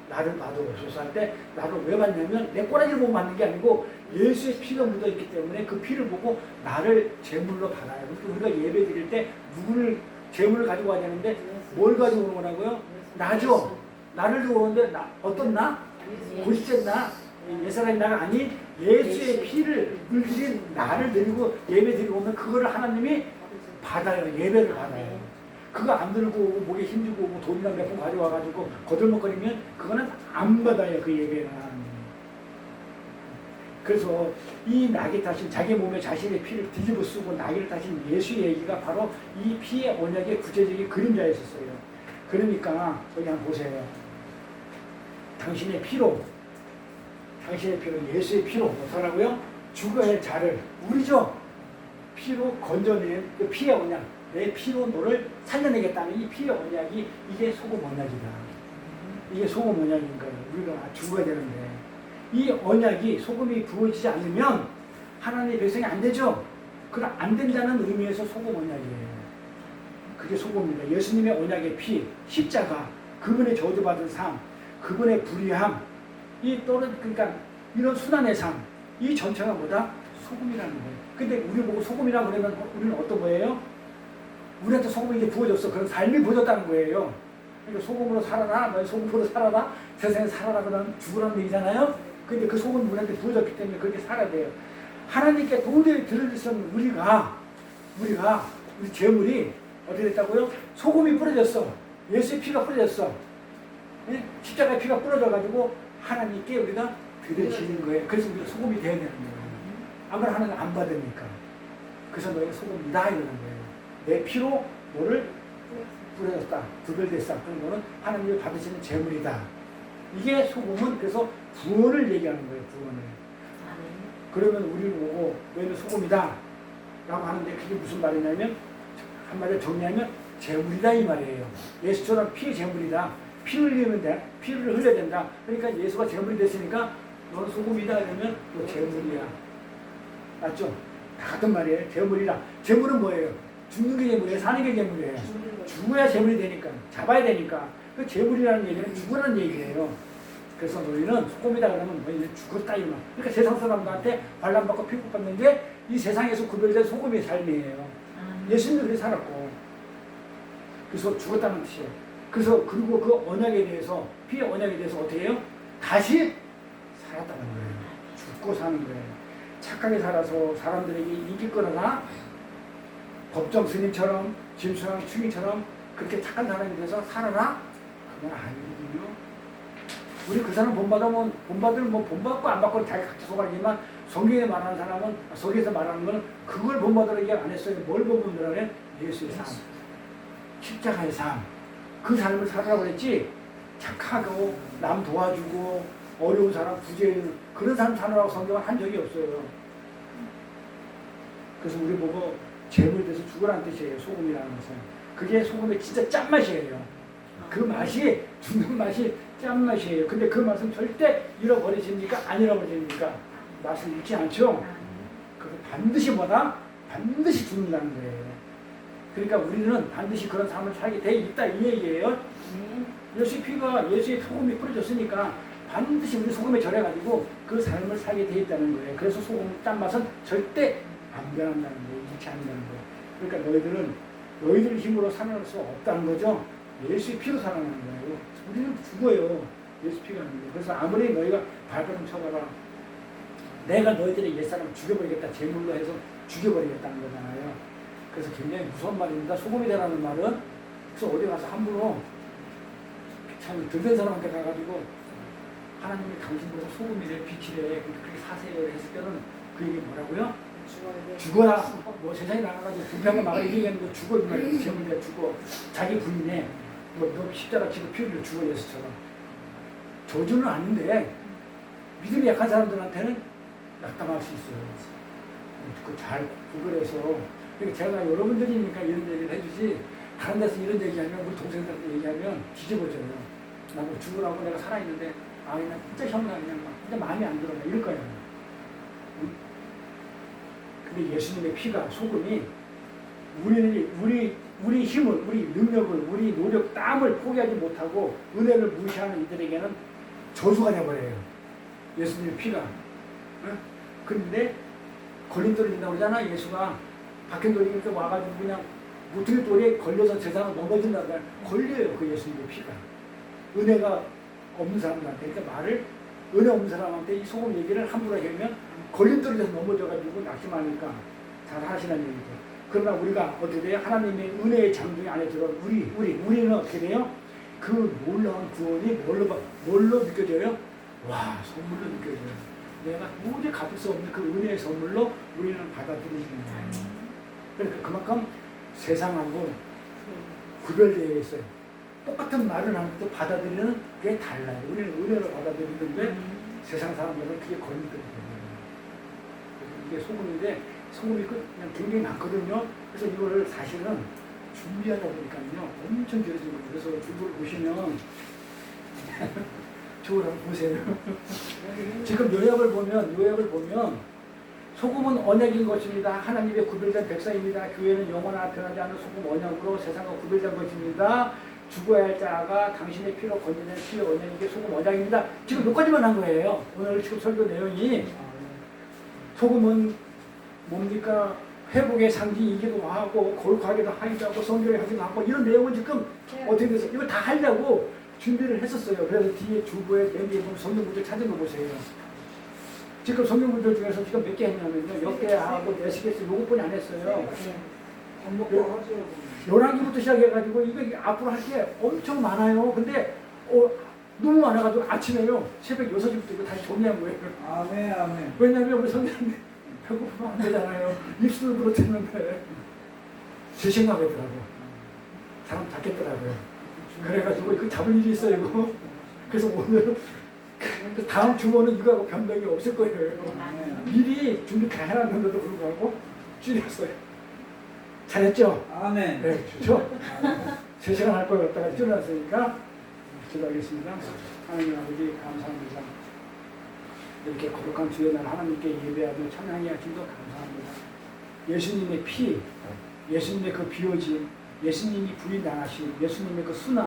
나를 받아오셔서 할 때 나를 왜 받냐면 내 꼬라지를 보고 받는 게 아니고 예수의 피가 묻어있기 때문에 그 피를 보고 나를 제물로 받아요. 그러니까 우리가 예배 드릴 때 누구를 제물을 가지고 와야 되는데 뭘 가지고 오는 거라고요? 나죠. 나를 주고 오는데 어떤 나? 고시적 나? 옛사람이 나가 아니 예수의 피를 흘린 나를 드리고 예배 드리고 오면 그거를 하나님이 받아요. 예배를 받아요. 그거 안 들고 오고 목에 힘주고 오고 돈이나 몇 푼 가져와가지고 거들먹거리면 그거는 안 받아요. 그 예배는. 그래서 이 낙이 타신 자기 몸에 자신의 피를 뒤집어 쓰고 낙을 타신 예수의 얘기가 바로 이 피의 언약의 구체적인 그림자였었어요. 그러니까 여기 한번 보세요. 당신의 피로 예수의 피로 어떡하라고요? 죽어야 자를 우리죠. 피로 건져낸 그 피의 언약, 내 피로 너를 살려내겠다는 이 피의 언약이 이게 소금 언약이다. 이게 소금 언약인 거예요. 우리가 죽어야 되는데 이 언약이 소금이 부어지지 않으면 하나님의 백성이 안 되죠. 그럼 안 된다는 의미에서 소금 언약이에요. 그게 소금입니다. 예수님의 언약의 피, 십자가, 그분의 저주받은 삶, 그분의 불의함, 그러니까 이런 순환의 삶, 이 전체가 뭐다? 소금이라는 거예요. 근데 우리 보고 소금이라 그러면 우리는 어떤 거예요? 우리한테 소금이 이제 부어졌어. 그런 삶이 부어졌다는 거예요. 그러니까 소금으로 살아라, 너희 소금으로 살아라, 세상에 살아라 그러면 죽으라는 얘기잖아요. 근데 그 소금이 우리한테 부어졌기 때문에 그렇게 살아야 돼요. 하나님께 도저히 들을 수 없는 우리 재물이 어떻게 됐다고요? 소금이 뿌려졌어. 예수의 피가 뿌려졌어. 예? 십자가의 피가 뿌려져가지고 하나님께 우리가 드려지는 거예요. 그래서 우리가 소금이 되어야 되는 거예요. 아무나 하나님 안 받으니까. 그래서 너희가 소금이다 이러는 거예요. 내 피로 너를 뿌려졌다. 구별됐다. 그런 거는 하나님이 받으시는 재물이다. 이게 소금은 그래서 구원을 얘기하는 거예요. 구원을. 그러면 우리를 보고 너희는 소금이다 라고 하는데 그게 무슨 말이냐면 한마디로 정리하면 재물이다 이 말이에요. 예수처럼 피의 재물이다. 피를 흘리면 돼. 피를 흘려야 된다. 그러니까 예수가 재물이 됐으니까 너는 소금이다 이러면 너 재물이야. 맞죠? 다 같은 말이에요. 재물이라. 재물은 뭐예요? 죽는 게 재물이에요? 사는 게 재물이에요? 죽어야 재물이 되니까. 잡아야 되니까. 그 재물이라는 얘기는 죽으라는 얘기예요. 그래서 너희는 소금이다 그러면 너희는 죽었다 이 말. 그러니까 세상 사람들한테 관람받고 핍박받는 게 이 세상에서 구별된 소금의 삶이에요. 예수님도 그렇게 살았고. 그래서 죽었다는 뜻이에요. 그래서 그리고 그 언약에 대해서 피의 언약에 대해서 어떻게 해요? 다시 살았다는 거예요. 죽고 사는 거예요. 착하게 살아서 사람들에게 인기 끌어나 법정 스님처럼 짐승왕 충이처럼 그렇게 착한 사람이 돼서 살아라? 그건 아니거든요. 우리 그 사람 본받으면 본받을 뭐 본받고 안 받고 자기 각자 소관이지만 성경에 말하는 사람은 성경에서 말하는 거는 그걸 본받으라 얘기 안 했어요. 뭘 본받으라 그래? 예수의 삶, 십자가의 삶, 그 삶을 살아라고 그랬지. 착하고 남 도와주고 어려운 사람 구제해 그런 삶 살아라고 성경은 한 적이 없어요. 그래서 우리 보고 재물 돼서 죽으라는 뜻이에요. 소금이라는 것은. 그게 소금의 진짜 짠맛이에요. 그 맛이 죽는 맛이 짠맛이에요. 근데 그 맛은 절대 잃어버리십니까? 안 잃어버리십니까? 맛을 잃지 않죠? 그래서 반드시 뭐다? 반드시 죽는다는 거예요. 그러니까 우리는 반드시 그런 삶을 살게 돼 있다 이 얘기예요. 예수의 피가 예수의 소금이 뿌려졌으니까 반드시 우리 소금에 절여가지고 그 삶을 살게 돼 있다는 거예요. 그래서 소금 짠맛은 절대 안 변한다는 거예요. 잃지 않는다는 거예요. 그러니까 너희들은 너희들 힘으로 살아날 수 없다는 거죠. 예수의 피로 살아나는 거예요. 우리는 죽어요. 예수 피가 아닌 거예요. 그래서 아무리 너희가 발버둥 쳐봐라. 내가 너희들의 옛사람을 죽여버리겠다. 제물로 해서 죽여버리겠다는 거잖아요. 그래서 굉장히 무서운 말입니다. 소금이 되라는 말은. 그래서 어디 가서 함부로 참 들된 사람한테 가가지고 하나님이 당신보다 소금이래 빛이래 그렇게 사세요 했을 때는 그 얘기 뭐라고요? 죽어라. 뭐 세상에 나가가지고 불평을 막아 얘기하는 거 죽어 이 말이야. 제물이야 죽어. 자기 부인에 너 십자가 치고 피 흘려 죽어 예수처럼. 저주는 아닌데 믿음이 약한 사람들한테는 낙담할 수 있어요. 그 잘 구별해서. 그러니까 제가 여러분들이니까 이런 얘기를 해주지 다른 데서 이런 얘기하면 우리 동생들한테 얘기하면 뒤집어져요. 나 뭐 죽으라고 내가 살아있는데 아 그냥 진짜 형나 그냥 막 진짜 마음에 안 들어 이럴 거예요. 응? 근데 예수님의 피가 소금이 우리 힘을 우리 능력을 우리 노력 땀을 포기하지 못하고 은혜를 무시하는 이들에게는 저주가 되어버려요. 예수님의 피가. 응? 그런데 걸림 떨어진다고 그러잖아. 예수가 박hen돌이니까 와가지고 그냥 무트리 돌에 걸려서 세상을 넘어진다고 걸려요. 그 예수님의 피가. 은혜가 없는 사람한테 그러니까 말을 은혜 없는 사람한테 이 소금 얘기를 함부로 하면 걸림돌에서 넘어져가지고 낙심하니까 잘 하시는 얘기죠. 그러나 우리가 어떻게 돼요? 하나님의 은혜의 장중에 안에 들어 우리는 어떻게 돼요? 그 놀라운 구원이 뭘로 느껴져요? 와, 선물로 느껴져요. 내가 도저히 갚을 수 없는 그 은혜의 선물로 우리는 받아들이는 거예요. 그러니까 그만큼 세상하고 구별되어 있어요. 똑같은 말을 하는데도 받아들이는 게 달라요. 우리는 은혜를 받아들이는데 세상 사람들은 그게 걸림돌이거든요. 이게 소금인데 소금이 그냥 굉장히 많거든요. 그래서 이거를 사실은 준비하다 보니까요 엄청 길어지는 거예요. 그래서 주부를 보시면 저걸 한번 보세요. 지금 요약을 보면 소금은 언약인 것입니다. 하나님의 구별된 백성입니다. 교회는 영원하나 변하지 않는 소금 언약으로 세상과 구별된 것입니다. 죽어야 할 자가 당신의 피로 건져낸 피의 원년 이게 소금 원장입니다. 지금 여기까지만 한 거예요. 오늘 지금 설교 내용이 소금은 뭡니까? 회복의 상징이기도 하고 거룩하기도 하기도 하고 성결하기도 하기도 하고 이런 내용은 지금 어떻게 돼서 이거 다 하려고 준비를 했었어요. 그래서 뒤에 주부에 맨 뒤에 보면 성경구절 찾은 거 보세요. 지금 성경구절 중에서 지금 몇 개 했냐면요. 역대하고 내시계서 요것뿐이 안 했어요. 열왕기부터 시작해가지고 이거 앞으로 할 게 엄청 많아요. 근데 너무 많아가지고 아침에요. 새벽 6시부터 이거 다시 정리한 거예요. 아멘, 아멘. 왜냐면 우리 선생님 배고프면 안 되잖아요. 입술을 그렇댔는데 제 생각이더라고. 사람 잡겠더라고요. 그래가지고 이거 잡을 일이 있어요. 이거. 그래서 오늘 그 다음 주모는 이거하고 변동이 없을 거예요. 미리 준비 다 해놨는데도 불구하고 줄였어요. 잘했죠? 아멘. 네, 좋죠? 3시간 할 걸 갖다가 줄여놨으니까 기도하겠습니다. 하나님 아버지 감사합니다. 이렇게 거룩한 주의 날 하나님께 예배하며 찬양해 주셔서 감사합니다. 예수님의 피, 예수님의 그 비어짐, 예수님이 불이 나가신 예수님의 그 순환